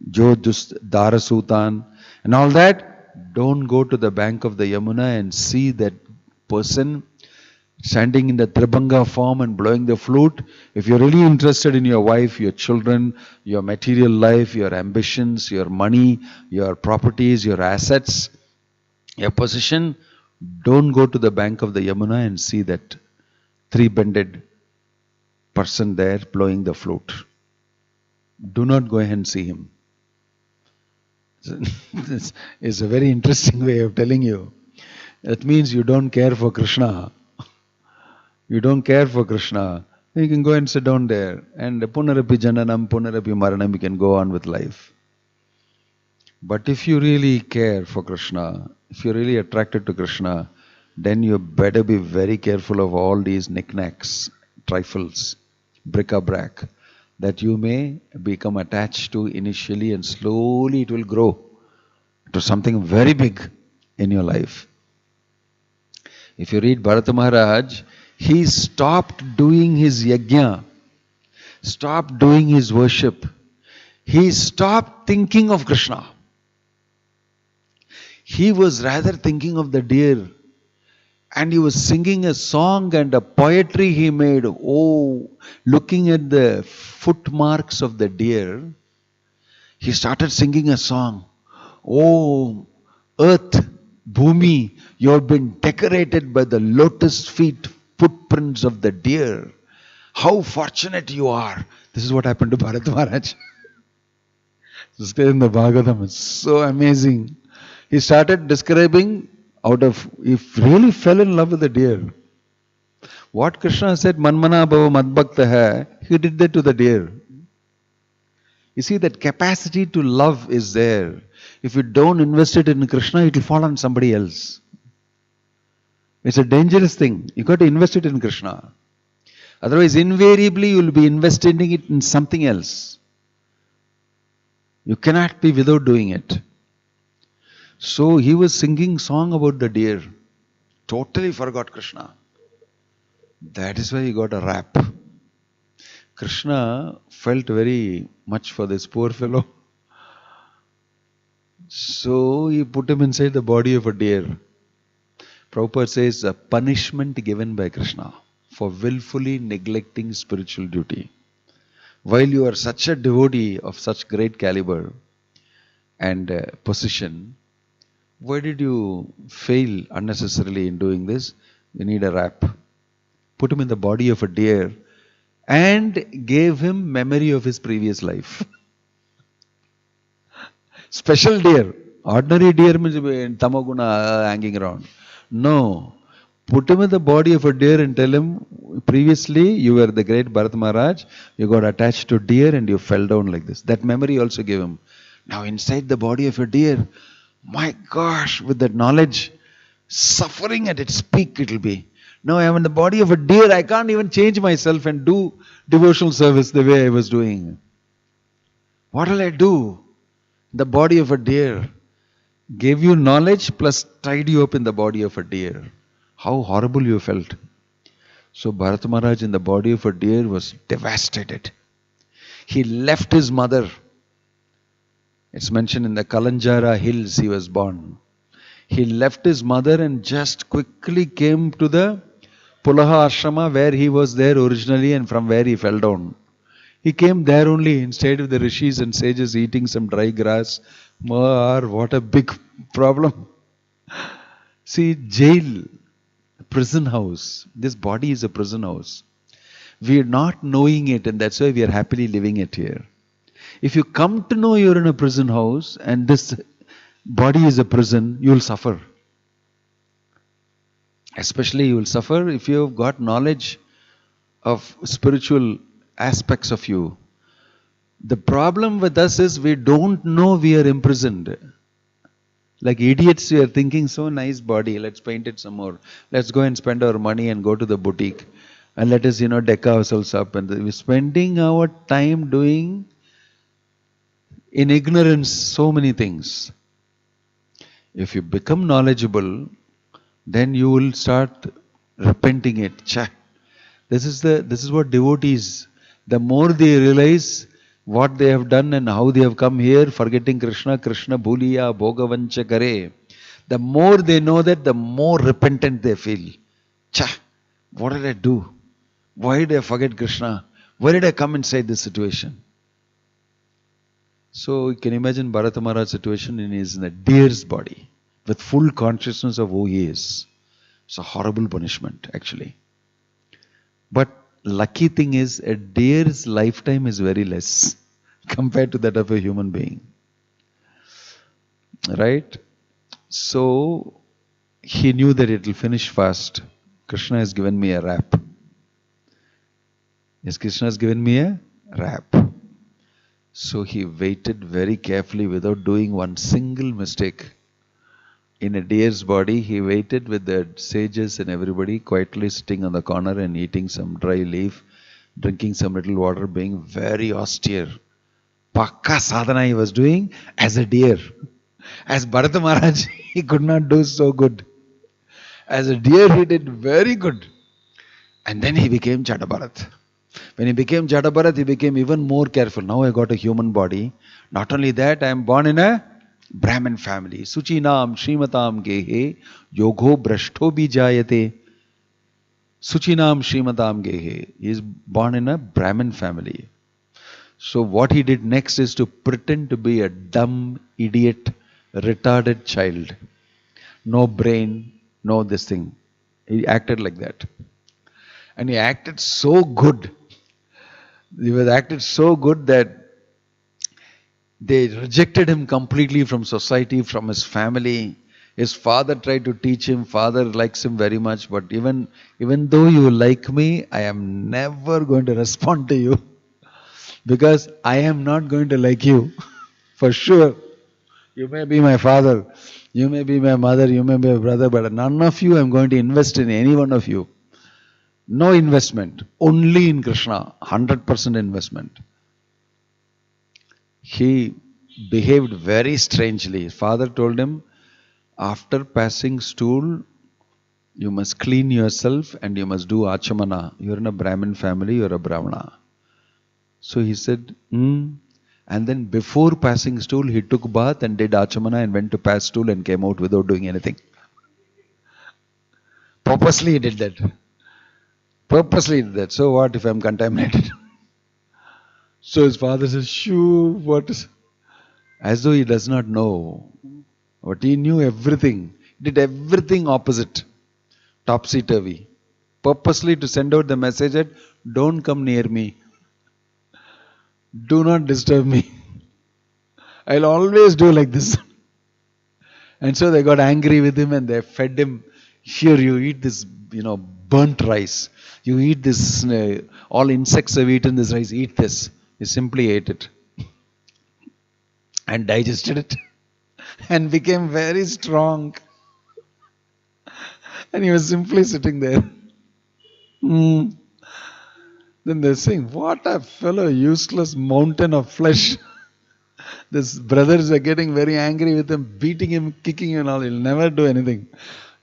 Jo Darasutan, and all that, don't go to the bank of the Yamuna and see that person standing in the Tribhanga form and blowing the flute. If you're really interested in your wife, your children, your material life, your ambitions, your money, your properties, your assets, your position, don't go to the bank of the Yamuna and see that three-bended person there blowing the flute. Do not go ahead and see him. This is a very interesting way of telling you. That means you don't care for Krishna. You don't care for Krishna. You can go and sit down there. And punarapi jananam, punarapi maranam, you can go on with life. But if you really care for Krishna, if you're really attracted to Krishna, then you better be very careful of all these knickknacks, trifles, bric-a-brac, that you may become attached to initially and slowly it will grow It was something very big in your life. If you read Bharata Maharaj, he stopped doing his yajna, stopped doing his worship. He stopped thinking of Krishna. He was rather thinking of the deer. And he was singing a song and a poetry he made. Oh, looking at the footmarks of the deer, he started singing a song. Oh, earth, Bhumi, you have been decorated by the lotus feet footprints of the deer. How fortunate you are. This is what happened to Bharata Maharaj. This guy in the Bhagavatam is so amazing. He started describing he really fell in love with the deer. What Krishna said, Manmana bhava madbhakta hai, he did that to the deer. You see, that capacity to love is there. If you don't invest it in Krishna, it will fall on somebody else. It's a dangerous thing. You got to invest it in Krishna. Otherwise, invariably, you will be investing it in something else. You cannot be without doing it. So he was singing song about the deer. Totally forgot Krishna. That is why he got a rap. Krishna felt very much for this poor fellow. So he put him inside the body of a deer. Prabhupada says a punishment given by Krishna for willfully neglecting spiritual duty. While you are such a devotee of such great caliber and position, why did you fail unnecessarily in doing this? You need a rap. Put him in the body of a deer and gave him memory of his previous life. Special deer. Ordinary deer means tamaguna hanging around. No. Put him in the body of a deer and tell him, previously you were the great Bharata Maharaj, you got attached to deer and you fell down like this. That memory also gave him. Now inside the body of a deer, my gosh, with that knowledge, suffering at its peak it will be. Now I am in the body of a deer, I can't even change myself and do devotional service the way I was doing. What will I do? The body of a deer. Gave you knowledge plus tied you up in the body of a deer. How horrible you felt. So Bharata Maharaj in the body of a deer was devastated. He left his mother. It's mentioned in the Kalanjara hills he was born. He left his mother and just quickly came to the Pulaha Ashrama where he was there originally and from where he fell down. He came there only instead of the rishis and sages eating some dry grass. What a big problem. See, jail, prison house. This body is a prison house. We are not knowing it and that's why we are happily living it here. If you come to know you're in a prison house and this body is a prison, you will suffer. Especially you will suffer if you have got knowledge of spiritual aspects of you. The problem with us is we don't know we are imprisoned. Like idiots, we are thinking, so nice body, let's paint it some more. Let's go and spend our money and go to the boutique. And let us, deck ourselves up. And we're spending our time doing in ignorance so many things. If you become knowledgeable, then you will start repenting it. This is what devotees, the more they realize what they have done and how they have come here, forgetting Krishna, Krishna bhuliya bhogavancha kare. The more they know that, the more repentant they feel. What did I do? Why did I forget Krishna? Why did I come inside this situation? So you can imagine Bharata Maharaj's situation. He is in a deer's body with full consciousness of who he is. It's a horrible punishment actually. But lucky thing is a deer's lifetime is very less compared to that of a human being. Right? So he knew that it will finish fast. Krishna has given me a rap. Yes, Krishna has given me a rap. So he waited very carefully without doing one single mistake. In a deer's body, he waited with the sages and everybody quietly sitting on the corner and eating some dry leaf, drinking some little water, being very austere. Pakka sadhana he was doing as a deer. As Bharata Maharaj, he could not do so good. As a deer, he did very good. And then he became Jada Bharata. When he became Jada Bharata, he became even more careful. Now I got a human body. Not only that, I am born in a Brahmin family. Suchi Nam Srimatam Gehe Yogo Brashto Bijayate. Suchi Nam Srimatam Gehe. He is born in a Brahmin family. So what he did next is to pretend to be a dumb, idiot, retarded child. No brain, no this thing. He acted like that. And he acted so good. He was acted so good that they rejected him completely from society, from his family. His father tried to teach him. Father likes him very much. But even though you like me, I am never going to respond to you. Because I am not going to like you. For sure. You may be my father. You may be my mother. You may be my brother. But none of you I am going to invest in any one of you. No investment. Only in Krishna. 100% investment. He behaved very strangely. His father told him, after passing stool, you must clean yourself and you must do achamana. You are in a Brahmin family, you are a Brahmana. So he said, And then before passing stool, he took bath and did achamana and went to pass stool and came out without doing anything. Purposely he did that. Purposely he did that. So what if I am contaminated? So his father says, shoo, what is... As though he does not know. But he knew everything. He did everything opposite. Topsy-turvy. Purposely to send out the message that, don't come near me. Do not disturb me. I'll always do like this. And so they got angry with him and they fed him. Here you eat this, burnt rice. You eat this, all insects have eaten this rice, eat this. He simply ate it. And digested it. And became very strong. And he was simply sitting there. Then they're saying, what a fellow, useless mountain of flesh. These brothers are getting very angry with him, beating him, kicking him and all. He'll never do anything.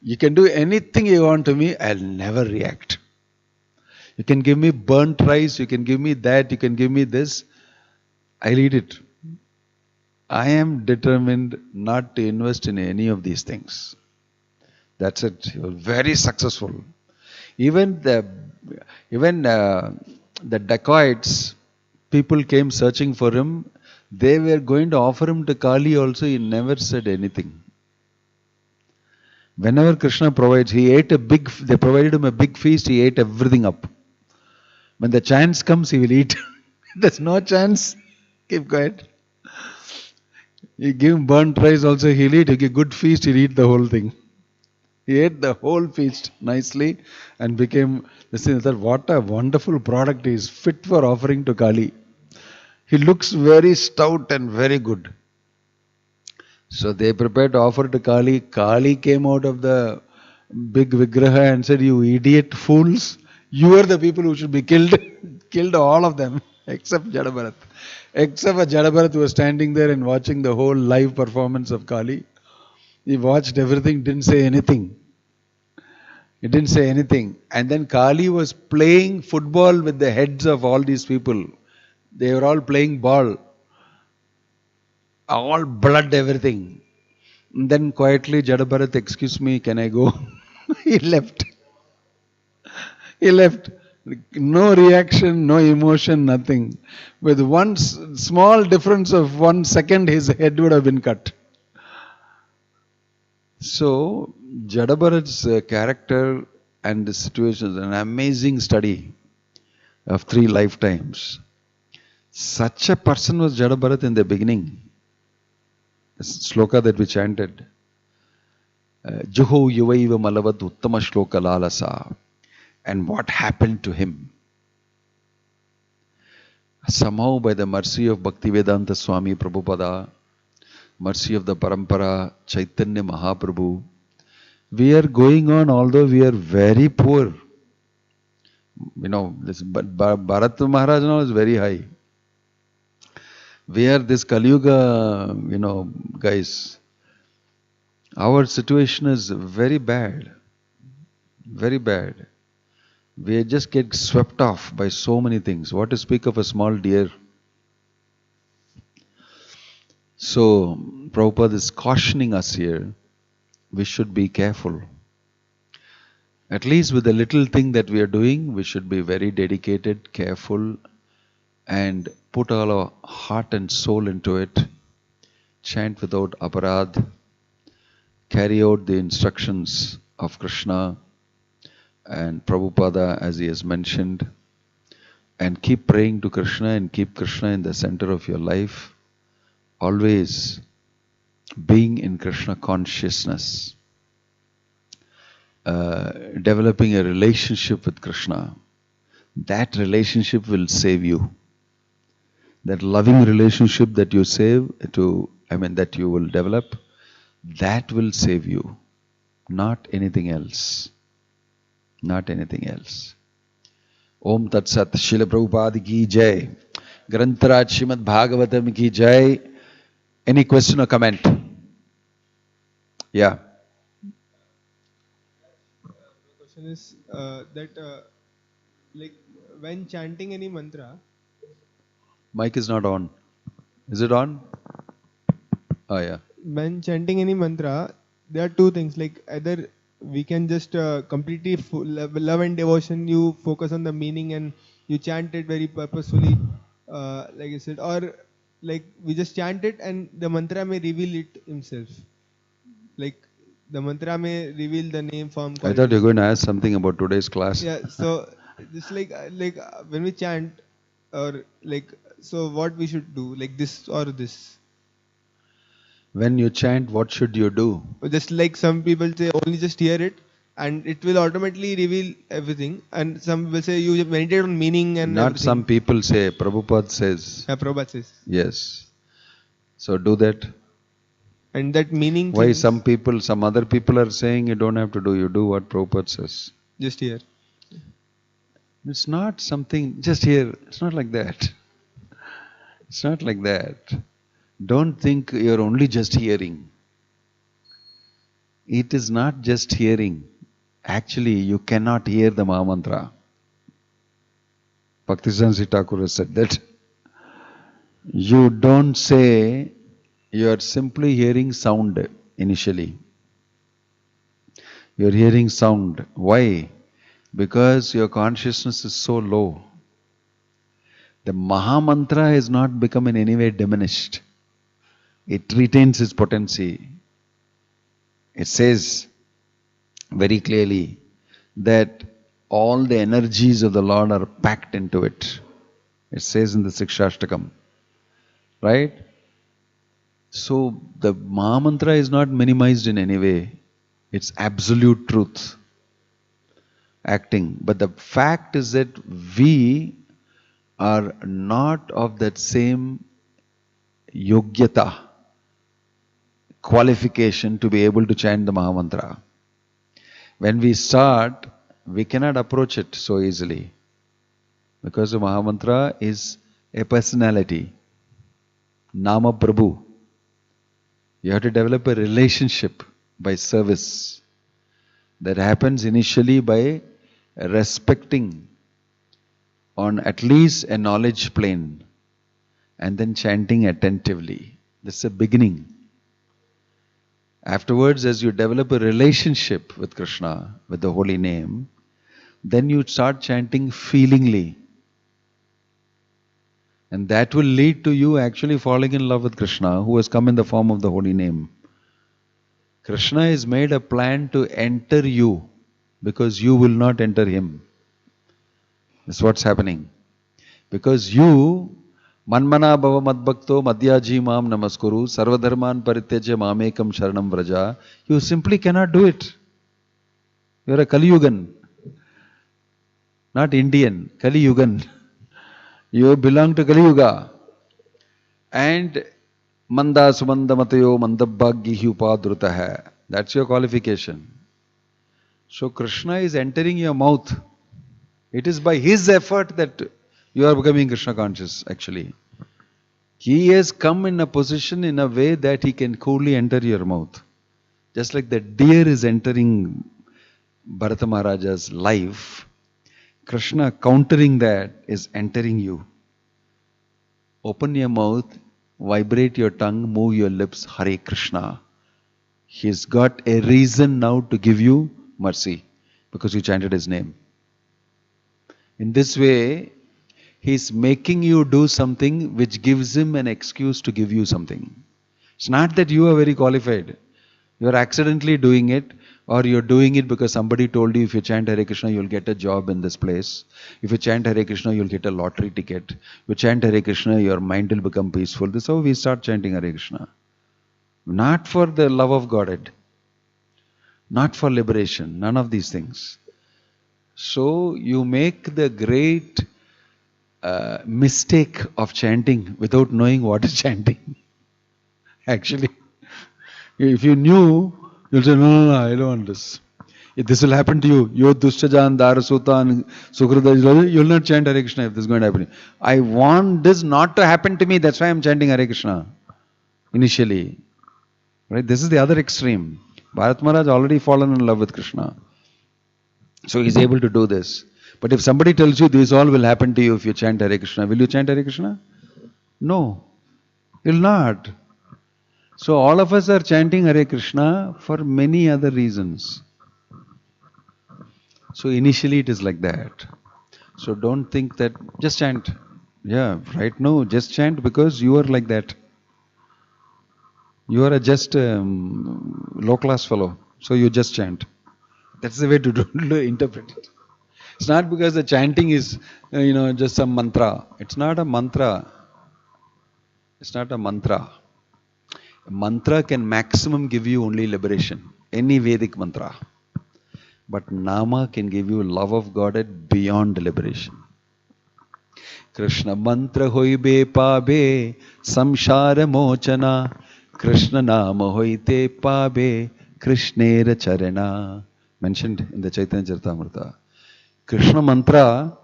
You can do anything you want to me, I'll never react. You can give me burnt rice, you can give me that, you can give me this. I'll eat it. I am determined not to invest in any of these things. That's it. He was very successful. Even the dacoits, people came searching for him. They were going to offer him to Kali also. He never said anything. Whenever Krishna provides, they provided him a big feast, he ate everything up. When the chance comes, he will eat. There's no chance, keep quiet. You give him burnt rice also, he'll eat. You give good feast, he'll eat the whole thing. He ate the whole feast nicely and became, what a wonderful product he is, fit for offering to Kali. He looks very stout and very good. So they prepared to offer to Kali. Kali came out of the big Vigraha and said, you idiot fools, you are the people who should be killed. Killed all of them except Jada Bharata. Except for Jada Bharata who was standing there and watching the whole live performance of Kali. He watched everything, didn't say anything. He didn't say anything. And then Kali was playing football with the heads of all these people. They were all playing ball. All blood, everything. And then quietly, Jada Bharata, excuse me, can I go? He left. He left. No reaction, no emotion, nothing. With one small difference of 1 second, his head would have been cut. So, Jada Bharata's character and the situation is an amazing study of 3 lifetimes. Such a person was Jada Bharata in the beginning. The sloka that we chanted. Juho yuvaiva malavad uttama shloka lalasa. And what happened to him? Somehow by the mercy of Bhaktivedanta Swami Prabhupada, mercy of the Parampara, Chaitanya Mahaprabhu, we are going on, although we are very poor. This Bharata Maharaj now is very high. We are this Kali Yuga, guys. Our situation is very bad. Very bad. We just get swept off by so many things. What to speak of a small deer? So, Prabhupada is cautioning us here. We should be careful. At least with the little thing that we are doing, we should be very dedicated, careful, and put all our heart and soul into it. Chant without aparadh. Carry out the instructions of Krishna and Prabhupada as he has mentioned. And keep praying to Krishna and keep Krishna in the center of your life. Always being in Krishna consciousness. Developing a relationship with Krishna. That relationship will save you. That loving relationship that you that you will develop, that will save you. Not anything else. Not anything else. Om Tat Sat. Srila Prabhupada ki jai. Grantaraj Srimad Bhagavatam ki jai. Any question or comment? Yeah. The question is like when chanting any mantra. Mic is not on. Is it on? Oh yeah. When chanting any mantra, there are two things. Like either we can just completely love and devotion, you focus on the meaning and you chant it very purposefully, like I said, or like we just chant it and the mantra may reveal it himself. Like the mantra may reveal the name, form. I thought you were going to ask something about today's class. Yeah. So just like when we chant, or like, so what we should do, like this or this. When you chant, what should you do? Just like some people say, only just hear it and it will automatically reveal everything. And some will say you meditate on meaning and not everything. Some people say, Prabhupada says. Yeah, Prabhupada says. Yes. So do that. And that meaning. Why some other people are saying you don't have to do, you do what Prabhupada says. Just hear. It's not something, just hear. It's not like that. It's not like that. Don't think you're only just hearing. It is not just hearing. Actually, you cannot hear the Mahamantra. Bhaktisiddhanta Thakur has said that. You don't say, you are simply hearing sound initially. You are hearing sound. Why? Because your consciousness is so low. The Mahamantra has not become in any way diminished. It retains its potency. It says very clearly that all the energies of the Lord are packed into it. It says in the Sikshashtakam. Right? So the Mahamantra is not minimized in any way. It's absolute truth acting. But the fact is that we are not of that same yogyata, qualification to be able to chant the Mahamantra. When we start, we cannot approach it so easily. Because the Mahamantra is a personality. Nama Prabhu. You have to develop a relationship by service. That happens initially by respecting on at least a knowledge plane and then chanting attentively. That's the beginning. Afterwards, as you develop a relationship with Krishna, with the holy name, then you start chanting feelingly. And that will lead to you actually falling in love with Krishna, who has come in the form of the holy name. Krishna has made a plan to enter you, because you will not enter him. That's what's happening. Because you, Manmana bhava madbhakto madhyaji mam namaskuru sarvadharman parityaja mamekam sharanam vraja. You simply cannot do it. You are a Kali Yugan. Not Indian, Kali Yugan. You belong to Kali Yuga. And Manda sumanda matayo mandabhagyi upadruta hai. That's your qualification. So Krishna is entering your mouth. It is by his effort that you are becoming Krishna conscious actually. He has come in a position in a way that he can coolly enter your mouth. Just like the deer is entering Bharata Maharaja's life, Krishna countering that is entering you. Open your mouth, vibrate your tongue, move your lips, Hare Krishna. He's got a reason now to give you mercy because you chanted his name. In this way, he's making you do something which gives him an excuse to give you something. It's not that you are very qualified. You are accidentally doing it, or you're doing it because somebody told you if you chant Hare Krishna, you'll get a job in this place. If you chant Hare Krishna, you'll get a lottery ticket. If you chant Hare Krishna, your mind will become peaceful. This is how we start chanting Hare Krishna. Not for the love of Godhead. Not for liberation. None of these things. So you make the great mistake of chanting without knowing what is chanting. Actually, if you knew, you'll say, no, I don't want this. If this will happen to you, Yod Dushtajan, Darasutan, Sukrada, you'll not chant Hare Krishna if this is going to happen. I want this not to happen to me, that's why I'm chanting Hare Krishna. Initially. Right? This is the other extreme. Bharat Maharaj already fallen in love with Krishna. So he's able to do this. But if somebody tells you this all will happen to you if you chant Hare Krishna, will you chant Hare Krishna? No. You'll not. So all of us are chanting Hare Krishna for many other reasons. So initially it is like that. So don't think that just chant. Yeah, right now just chant because you are like that. You are just low class fellow. So you just chant. That's the way to interpret it. It's not because the chanting is, just some mantra. It's not a mantra. It's not a mantra. A mantra can maximum give you only liberation. Any Vedic mantra. But Nama can give you love of Godhead beyond liberation. Krishna mantra hoibe pabe samshara mochana. Krishna nama hoite pabe Krishnera charana. Mentioned in the Chaitanya Charitamrita. Krishna mantra,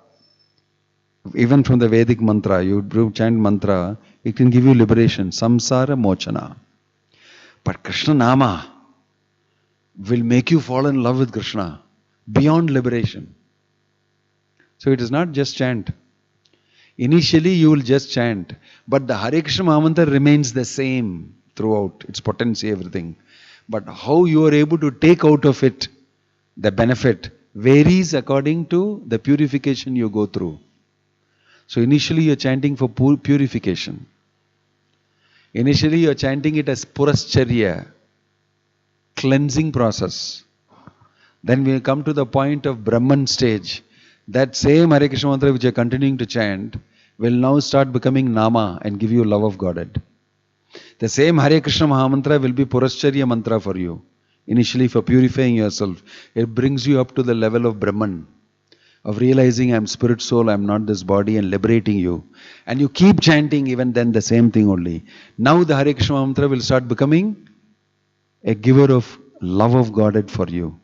even from the Vedic mantra, you chant mantra, it can give you liberation, samsara mochana. But Krishna nama will make you fall in love with Krishna beyond liberation. So it is not just chant. Initially you will just chant, but the Hare Krishna Mahamantra remains the same throughout, its potency, everything. But how you are able to take out of it the benefit varies according to the purification you go through. So initially you are chanting for purification. Initially you are chanting it as purascharya, cleansing process. Then we come to the point of Brahman stage. That same Hare Krishna mantra which you are continuing to chant will now start becoming Nama and give you love of Godhead. The same Hare Krishna Mahamantra will be purascharya mantra for you. Initially for purifying yourself. It brings you up to the level of Brahman. Of realizing I am spirit soul, I am not this body, and liberating you. And you keep chanting even then the same thing only. Now the Hare Krishna mantra will start becoming a giver of love of Godhead for you.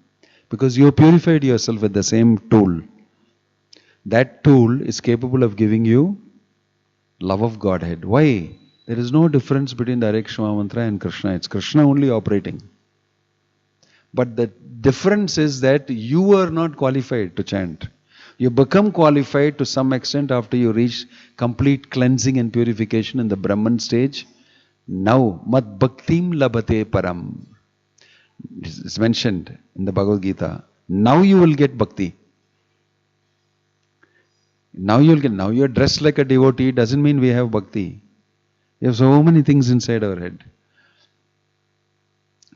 Because you have purified yourself with the same tool. That tool is capable of giving you love of Godhead. Why? There is no difference between the Hare Krishna mantra and Krishna. It's Krishna only operating. But the difference is that you are not qualified to chant. You become qualified to some extent after you reach complete cleansing and purification in the Brahman stage. Now, Mad Bhaktim Labhate Param. It's mentioned in the Bhagavad Gita. Now you will get Bhakti. Now you are dressed like a devotee, doesn't mean we have Bhakti. We have so many things inside our head.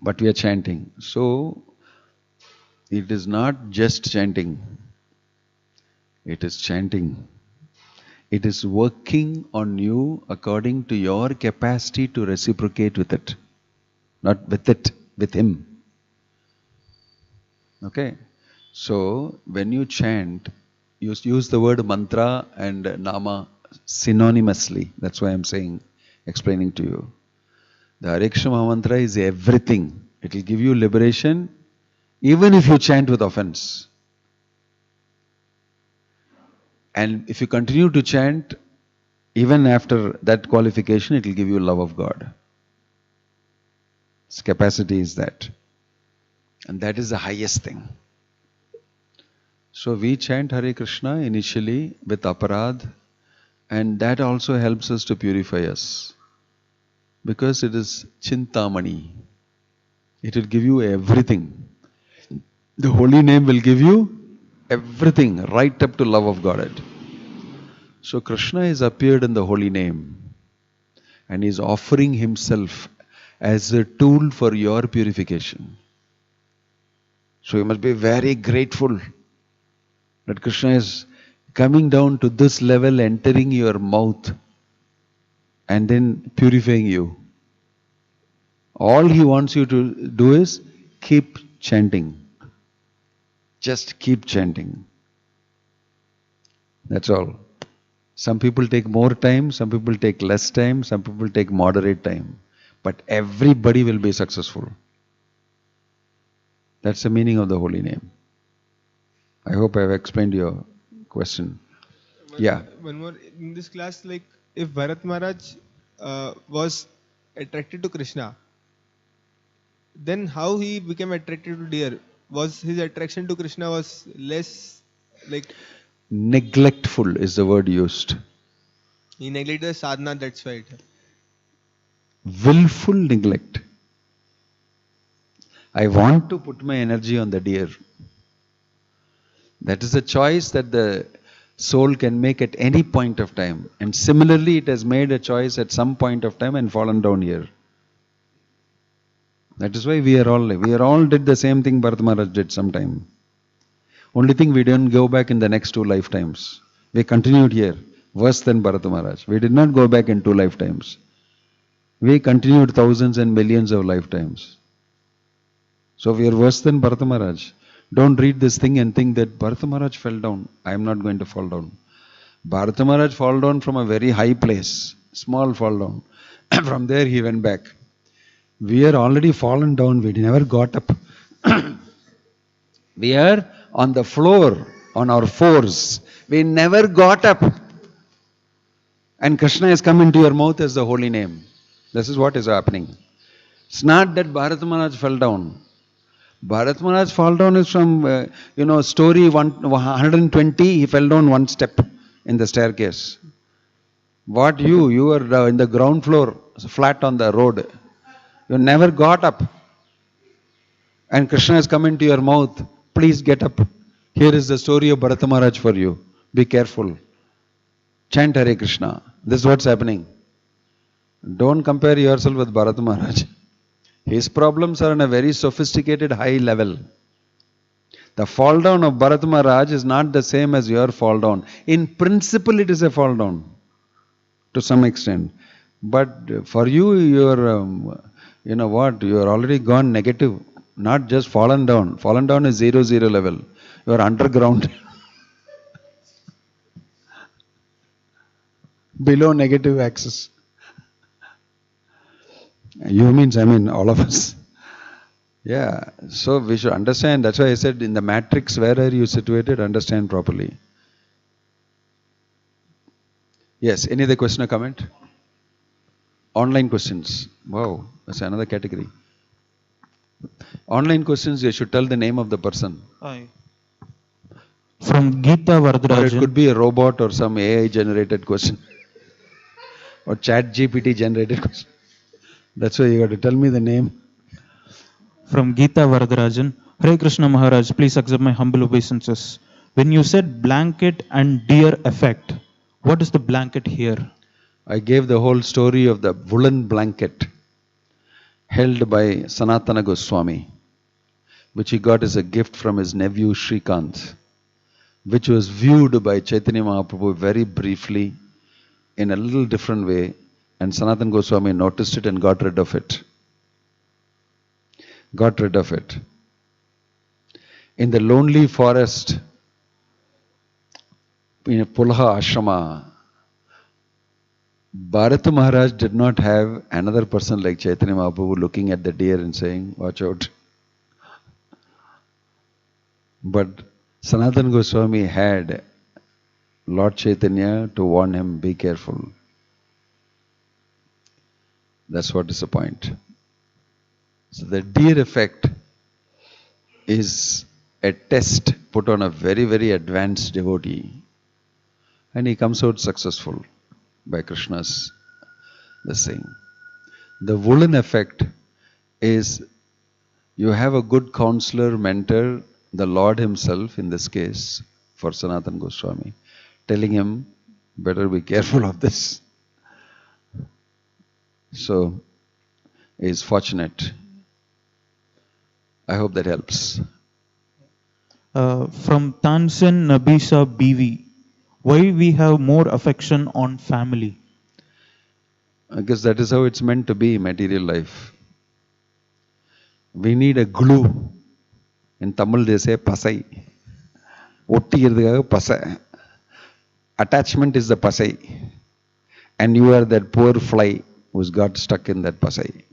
But we are chanting. So, it is not just chanting. It is chanting. It is working on you according to your capacity to reciprocate with it. Not with it, with Him. Okay? So, when you chant, you use the word mantra and nama synonymously. That's why I'm explaining to you. The Hare Krishna Mahamantra is everything. It will give you liberation even if you chant with offense. And if you continue to chant, even after that qualification, it will give you love of God. Its capacity is that. And that is the highest thing. So we chant Hare Krishna initially with aparad, and that also helps us to purify us. Because it is Chintamani. It will give you everything. The holy name will give you everything, right up to love of Godhead. So Krishna is appeared in the holy name, and is offering himself as a tool for your purification. So you must be very grateful that Krishna is coming down to this level, entering your mouth, and then purifying you. All he wants you to do is keep chanting. Just keep chanting. That's all. Some people take more time, some people take less time, some people take moderate time. But everybody will be successful. That's the meaning of the holy name. I hope I have explained your question. Yeah. One more. In this class, like if Bharat Maharaj was attracted to Krishna, then how he became attracted to deer? Was his attraction to Krishna was less, like Neglectful is the word used. he neglected the sadhana, that's why. Willful neglect. I want to put my energy on the deer. That is a choice that the soul can make at any point of time. And similarly, it has made a choice at some point of time and fallen down here. That is why we are all did the same thing Bharat Maharaj did sometime. Only thing we didn't go back in the next 2 lifetimes. We continued here, worse than Bharat Maharaj. We did not go back in 2 lifetimes. We continued thousands and millions of lifetimes. So we are worse than Bharata Maharaj. Don't read this thing and think that Bharata Maharaj fell down. I am not going to fall down. Bharata Maharaj fell down from a very high place. Small fall down. From there he went back. We are already fallen down. We never got up. We are on the floor, on our fours. We never got up. And Krishna has come into your mouth as the holy name. This is what is happening. It's not that Bharata Maharaj fell down. Bharat Maharaj fall down is from, story 120, he fell down 1 step in the staircase. What you were in the ground floor, flat on the road. You never got up. And Krishna has come into your mouth. Please get up. Here is the story of Bharata Maharaj for you. Be careful. Chant Hare Krishna. This is what's happening. Don't compare yourself with Bharata Maharaj. His problems are on a very sophisticated high level. The fall down of Bharat Maharaj is not the same as your fall down. In principle, it is a fall down to some extent. But for you, you are, you are already gone negative. Not just fallen down. Fallen down is 0 level. You are underground. Below negative axis. You means, all of us. Yeah, so we should understand. That's why I said in the matrix, where are you situated? Understand properly. Yes, any other question or comment? Online questions. Wow, that's another category. Online questions, you should tell the name of the person. Hi. From Gita Vardarajan. Or it could be a robot or some AI generated question. Or chat GPT generated question. That's why you got to tell me the name. From Gita Vardarajan. Hare Krishna Maharaj, please accept my humble obeisances. When you said blanket and deer effect, what is the blanket here? I gave the whole story of the woolen blanket held by Sanatana Goswami, which he got as a gift from his nephew Shrikant, which was viewed by Chaitanya Mahaprabhu very briefly in a little different way, and Sanatana Goswami noticed it and got rid of it. Got rid of it. In the lonely forest, in a Pulaha Ashrama, Bharata Maharaj did not have another person like Chaitanya Mahaprabhu looking at the deer and saying, watch out. But Sanatana Goswami had Lord Chaitanya to warn him, be careful. That's what is the point. So the deer effect is a test put on a very, very advanced devotee, and he comes out successful by Krishna's this thing. The woolen effect is you have a good counselor, mentor, the Lord himself in this case for Sanatana Goswami, telling him, better be careful of this. So, he is fortunate. I hope that helps. From Tansen Nabisa BV, why we have more affection on family? Because that is how it's meant to be, material life. We need a glue. In Tamil they say pasai. Pasai. Attachment is the pasai. And you are that poor fly who's got stuck in that pasai.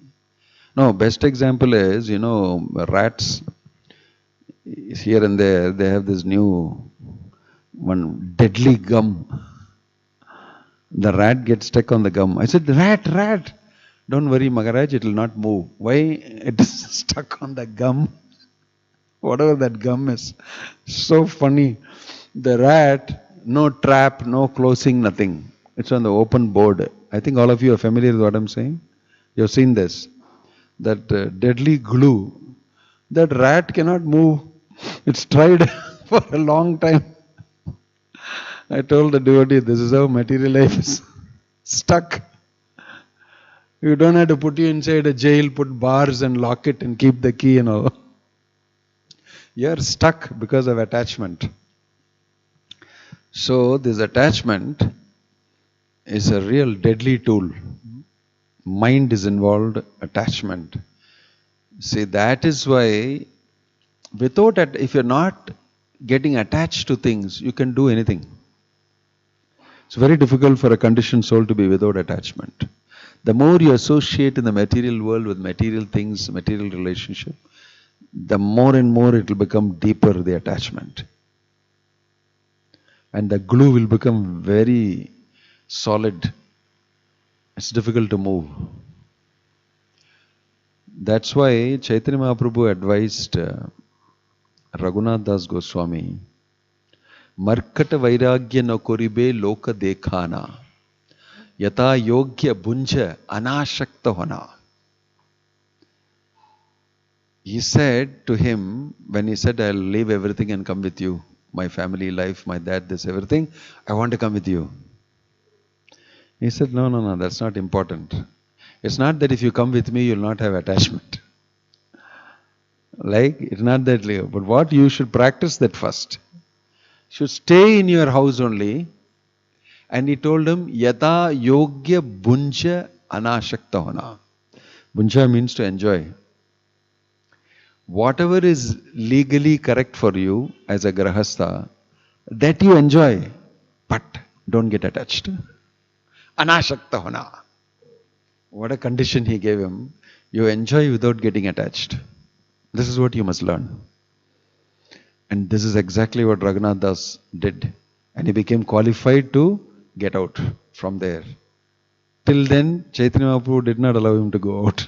No, best example is, rats here and there, they have this new one deadly gum. The rat gets stuck on the gum. I said, rat. Don't worry, Maharaj, it will not move. Why? It is stuck on the gum. Whatever that gum is. So funny. The rat, no trap, no closing, nothing. It's on the open board. I think all of you are familiar with what I'm saying. You've seen this. That deadly glue. That rat cannot move. It's tried for a long time. I told the devotee, this is how material life is. Stuck. You don't have to put you inside a jail, put bars and lock it and keep the key and all. You're stuck because of attachment. So this attachment is a real deadly tool. Mind is involved, attachment. See, that is why if you're not getting attached to things, you can do anything. It's very difficult for a conditioned soul to be without attachment. The more you associate in the material world with material things, material relationship, the more and more it will become deeper, the attachment. And the glue will become very solid. It's difficult to move. That's why Chaitanya Mahaprabhu advised Raghunath Das Goswami, Markata Vairagya no koribe loka dekhana, yata yogya bunja anashakta hona. He said to him, when he said, I'll leave everything and come with you, my family life, my dad, this, everything, I want to come with you. He said, no, that's not important. It's not that if you come with me, you'll not have attachment. It's not that, but what you should practice that first. You should stay in your house only. And he told him, Yata yogya bunja anashakta hona. Bunja means to enjoy. Whatever is legally correct for you as a grahastha, that you enjoy, but don't get attached. Anashakta hona. What a condition he gave him. You enjoy without getting attached. This is what you must learn. And this is exactly what Raghunath Das did. And he became qualified to get out from there. Till then, Chaitanya Mahaprabhu did not allow him to go out.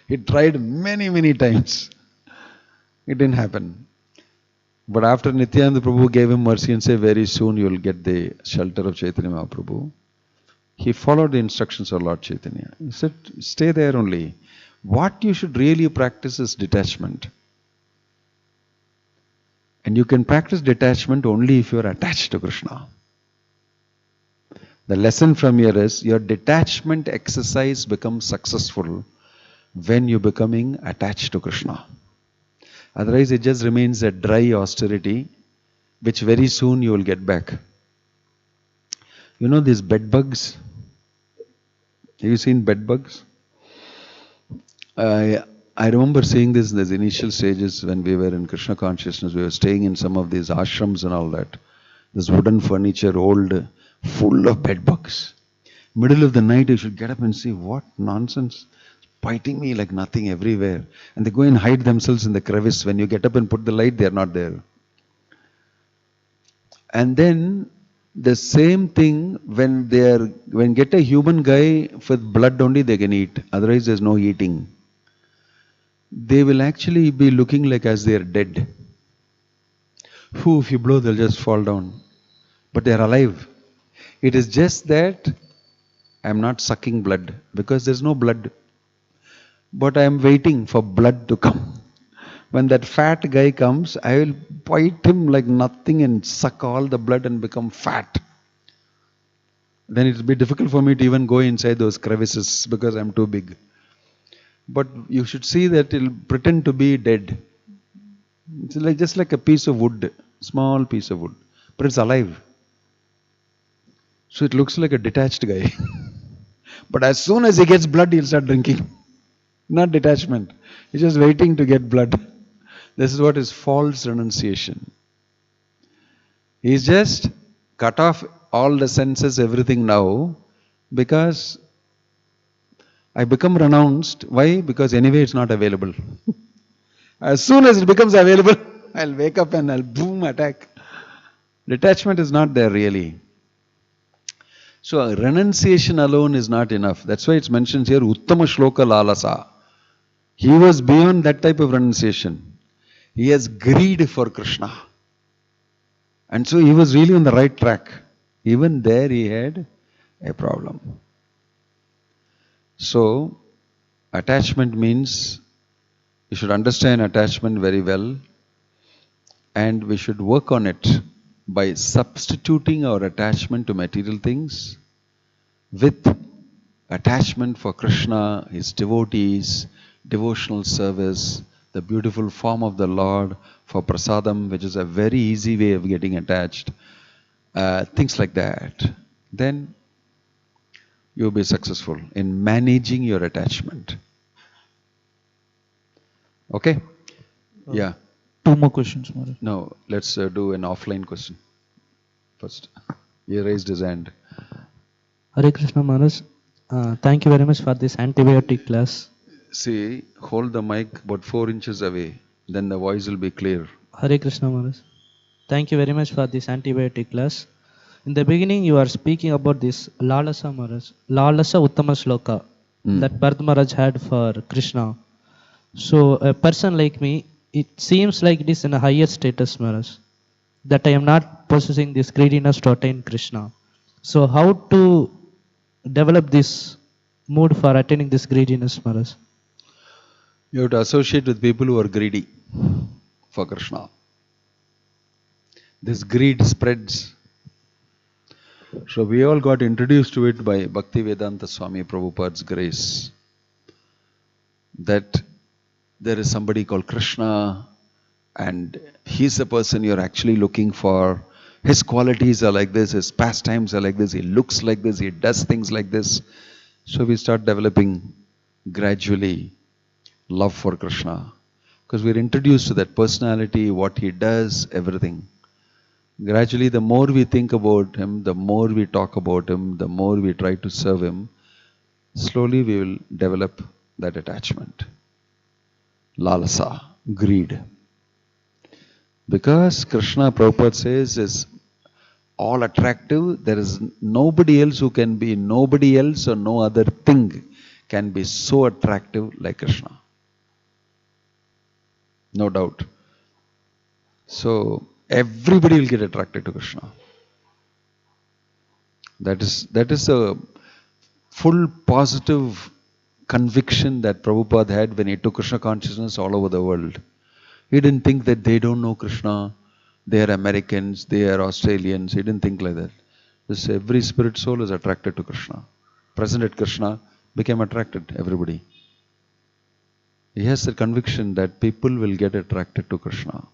He tried many, many times. It didn't happen. But after Nityananda Prabhu gave him mercy and said, very soon you will get the shelter of Chaitanya Mahaprabhu, he followed the instructions of Lord Chaitanya. He said, stay there only. What you should really practice is detachment. And you can practice detachment only if you are attached to Krishna. The lesson from here is, your detachment exercise becomes successful when you're becoming attached to Krishna. Otherwise it just remains a dry austerity, which very soon you will get back. You know these bed bugs? Have you seen bed bugs? I remember seeing this in the initial stages when we were in Krishna consciousness. We were staying in some of these ashrams and all that. This wooden furniture, old, full of bed bugs. Middle of the night you should get up and see, what nonsense. Biting me like nothing everywhere. And they go and hide themselves in the crevice. When you get up and put the light, they are not there. And then the same thing when get a human guy with blood only they can eat. Otherwise there's no eating. they will actually be looking like as they are dead. Who, if you blow, they'll just fall down. But they are alive. It is just that I am not sucking blood because there's no blood. But I am waiting for blood to come. When that fat guy comes, I will bite him like nothing and suck all the blood and become fat. Then it will be difficult for me to even go inside those crevices because I'm too big. But you should see that it will pretend to be dead. It's like just like a piece of wood, small piece of wood, but it's alive. So it looks like a detached guy. But as soon as he gets blood, he'll start drinking. Not detachment. He's just waiting to get blood. This is what is false renunciation. He's just cut off all the senses, everything now, because I become renounced. Why? Because anyway it's not available. As soon as it becomes available, I'll wake up and I'll boom, attack. Detachment is not there really. So renunciation alone is not enough. That's why it's mentioned here, Uttama Shloka Lalasa. He was beyond that type of renunciation. He has greed for Krishna. And so he was really on the right track. Even there he had a problem. So, attachment means, you should understand attachment very well, and we should work on it by substituting our attachment to material things with attachment for Krishna, his devotees, devotional service, the beautiful form of the Lord, for prasadam, which is a very easy way of getting attached, things like that. Then you'll be successful in managing your attachment. Okay? Yeah. Two more questions, Maharaj. No, let's do an offline question first. He raised his hand. Hare Krishna Maharaj, thank you very much for this antibiotic class. See, hold the mic about 4 inches away, then the voice will be clear. Hare Krishna Maharaj, thank you very much for this antibiotic class. In the beginning, you are speaking about this Lalasa Maharaj, Lalasa Uttama Shloka that Bharata Maharaj had for Krishna. So, a person like me, it seems like it is in a higher status, Maharaj, that I am not possessing this greediness to attain Krishna. So, how to develop this mood for attaining this greediness, Maharaj? You have to associate with people who are greedy for Krishna. This greed spreads. So we all got introduced to it by Bhaktivedanta Swami Prabhupada's grace. That there is somebody called Krishna and he's the person you're actually looking for. His qualities are like this, his pastimes are like this, he looks like this, he does things like this. So we start developing gradually love for Krishna. Because we're introduced to that personality, what he does, everything. Gradually, the more we think about him, the more we talk about him, the more we try to serve him, slowly we will develop that attachment. Lalasa, greed. Because Krishna, Prabhupada says, is all attractive, there is nobody else who can be, nobody else or no other thing can be so attractive like Krishna. No doubt. So, everybody will get attracted to Krishna. That is a full positive conviction that Prabhupada had when he took Krishna consciousness all over the world. He didn't think that they don't know Krishna, they are Americans, they are Australians. He didn't think like that. This every spirit soul is attracted to Krishna. Present at Krishna became attracted, everybody. He has the conviction that people will get attracted to Krishna.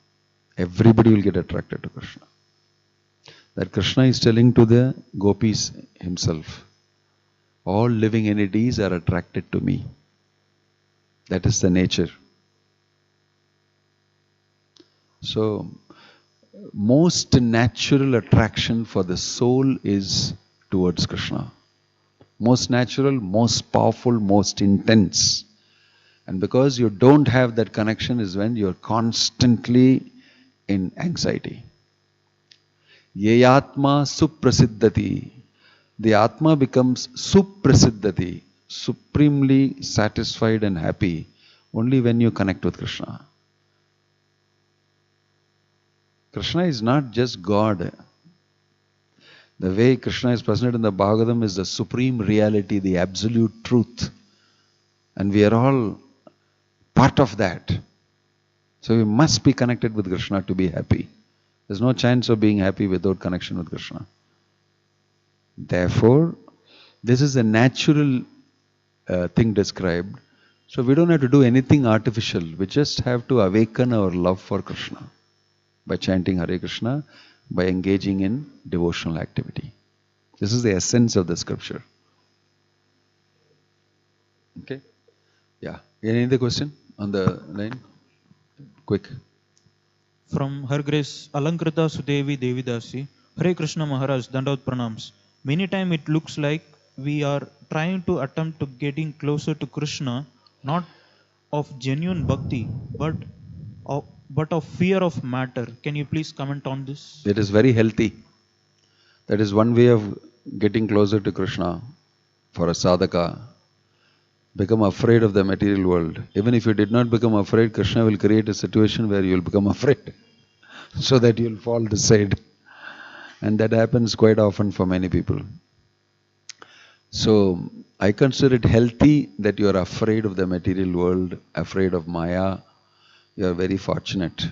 Everybody will get attracted to Krishna. That Krishna is telling to the gopis himself, all living entities are attracted to me. That is the nature. So, most natural attraction for the soul is towards Krishna. Most natural, most powerful, most intense. And because you don't have that connection is when you're constantly in anxiety. Yayatma suprasiddhati. The Atma becomes suprasiddhati, supremely satisfied and happy only when you connect with Krishna. Krishna is not just God. The way Krishna is presented in the Bhagavatam is the supreme reality, the absolute truth. And we are all part of that. So we must be connected with Krishna to be happy. There's no chance of being happy without connection with Krishna. Therefore, this is a natural thing described. So we don't have to do anything artificial. We just have to awaken our love for Krishna by chanting Hare Krishna, by engaging in devotional activity. This is the essence of the scripture. Okay? Yeah. Any other question on the line? Quick. From Her Grace Alankrita Sudevi Devidasi, Hare Krishna Maharaj, Dandavat Pranams. Many times it looks like we are trying to attempt to getting closer to Krishna, not of genuine bhakti, but of fear of matter. Can you please comment on this? It is very healthy. That is one way of getting closer to Krishna for a sadhaka. Become afraid of the material world. Even if you did not become afraid, Krishna will create a situation where you will become afraid so that you will fall this side. And that happens quite often for many people. So I consider it healthy that you are afraid of the material world, afraid of Maya. You are very fortunate.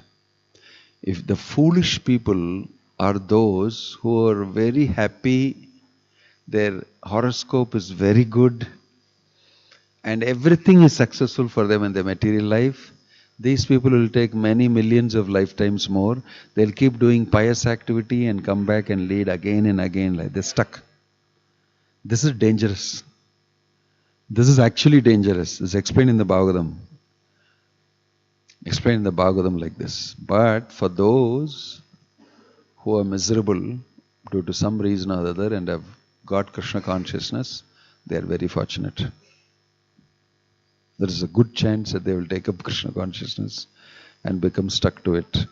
If the foolish people are those who are very happy, their horoscope is very good, and everything is successful for them in their material life, these people will take many millions of lifetimes more. They'll keep doing pious activity and come back and lead again and again like they're stuck. This is dangerous. This is actually dangerous. It's explained in the Bhagavatam. Explained in the Bhagavatam like this. But for those who are miserable due to some reason or other and have got Krishna consciousness, they are very fortunate. There is a good chance that they will take up Krishna consciousness and become stuck to it.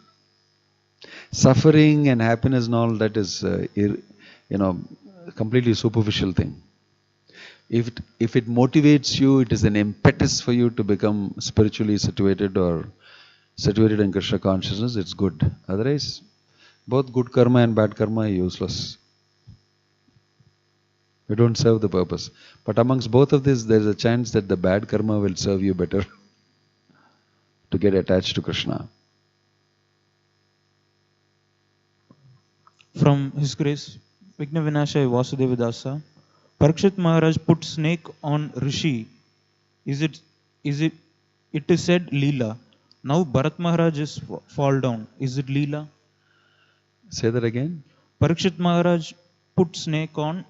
Suffering and happiness and all that is, completely superficial thing. If it motivates you, it is an impetus for you to become spiritually situated or situated in Krishna consciousness, it's good. Otherwise, both good karma and bad karma are useless. You don't serve the purpose. But amongst both of these, there is a chance that the bad karma will serve you better to get attached to Krishna. From His Grace Vigna Vinashaya Vasudeva Dasa, Parikshit Maharaj put snake on Rishi. It is said Leela. Now Bharat Maharaj is fall down. Is it Leela? Say that again. Parikshit Maharaj put snake on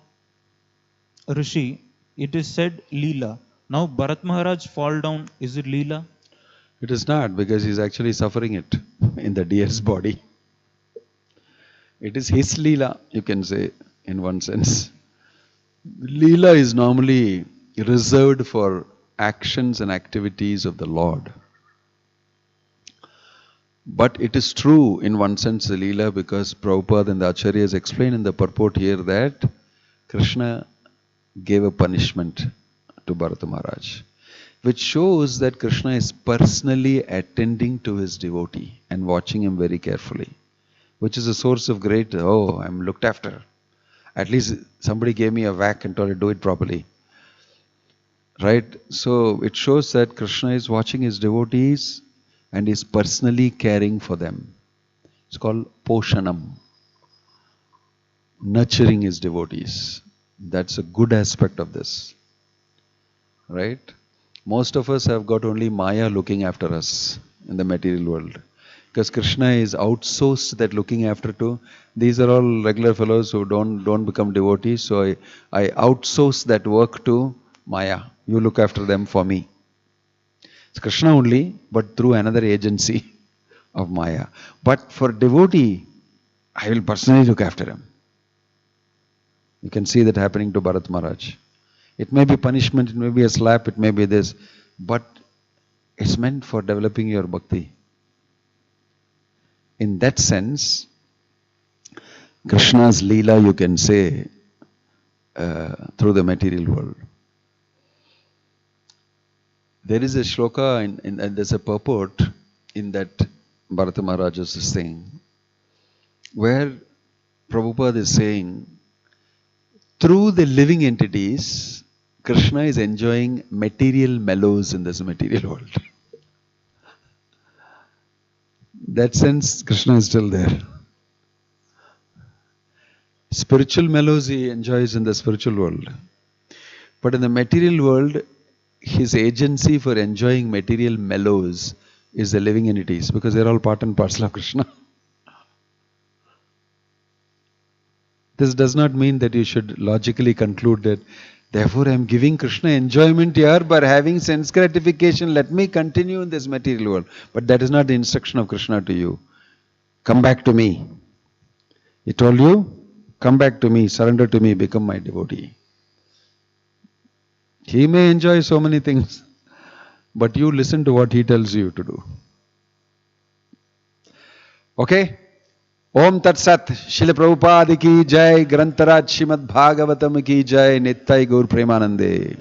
Rishi. It is said Leela. Now Bharat Maharaj fall down. Is it Leela? It is not, because he is actually suffering it in the deer's body. It is his Leela, you can say, in one sense. Leela is normally reserved for actions and activities of the Lord. But it is true in one sense, the Leela, because Prabhupada and the Acharyas explain in the purport here that Krishna gave a punishment to Bharata Maharaj, which shows that Krishna is personally attending to his devotee and watching him very carefully, which is a source of great, I'm looked after. At least somebody gave me a whack and told me to do it properly. Right? So it shows that Krishna is watching his devotees and is personally caring for them. It's called Poshanam. Nurturing his devotees. That's a good aspect of this. Right? Most of us have got only Maya looking after us in the material world. Because Krishna is outsourced that looking after to. These are all regular fellows who don't become devotees. So I outsource that work to Maya. You look after them for me. It's Krishna only, but through another agency of Maya. But for devotee, I will personally look after him. You can see that happening to Bharat Maharaj. It may be punishment, it may be a slap, it may be this, but it's meant for developing your bhakti. In that sense, Krishna's Leela, you can say, through the material world. There is a shloka and there's a purport in that Bharata Maharaj is saying, where Prabhupada is saying, through the living entities, Krishna is enjoying material mellows in this material world. That sense, Krishna is still there. Spiritual mellows he enjoys in the spiritual world. But in the material world, his agency for enjoying material mellows is the living entities, because they're all part and parcel of Krishna. This does not mean that you should logically conclude that, therefore I am giving Krishna enjoyment here by having sense gratification, let me continue in this material world. But that is not the instruction of Krishna to you. Come back to me. He told you, come back to me, surrender to me, become my devotee. He may enjoy so many things, but you listen to what he tells you to do. Okay? Om Tat Sat, Srila Prabhupada ki jai, Grantaraj Srimad Bhagavatam ki jai, Nittai Gaur Premanande.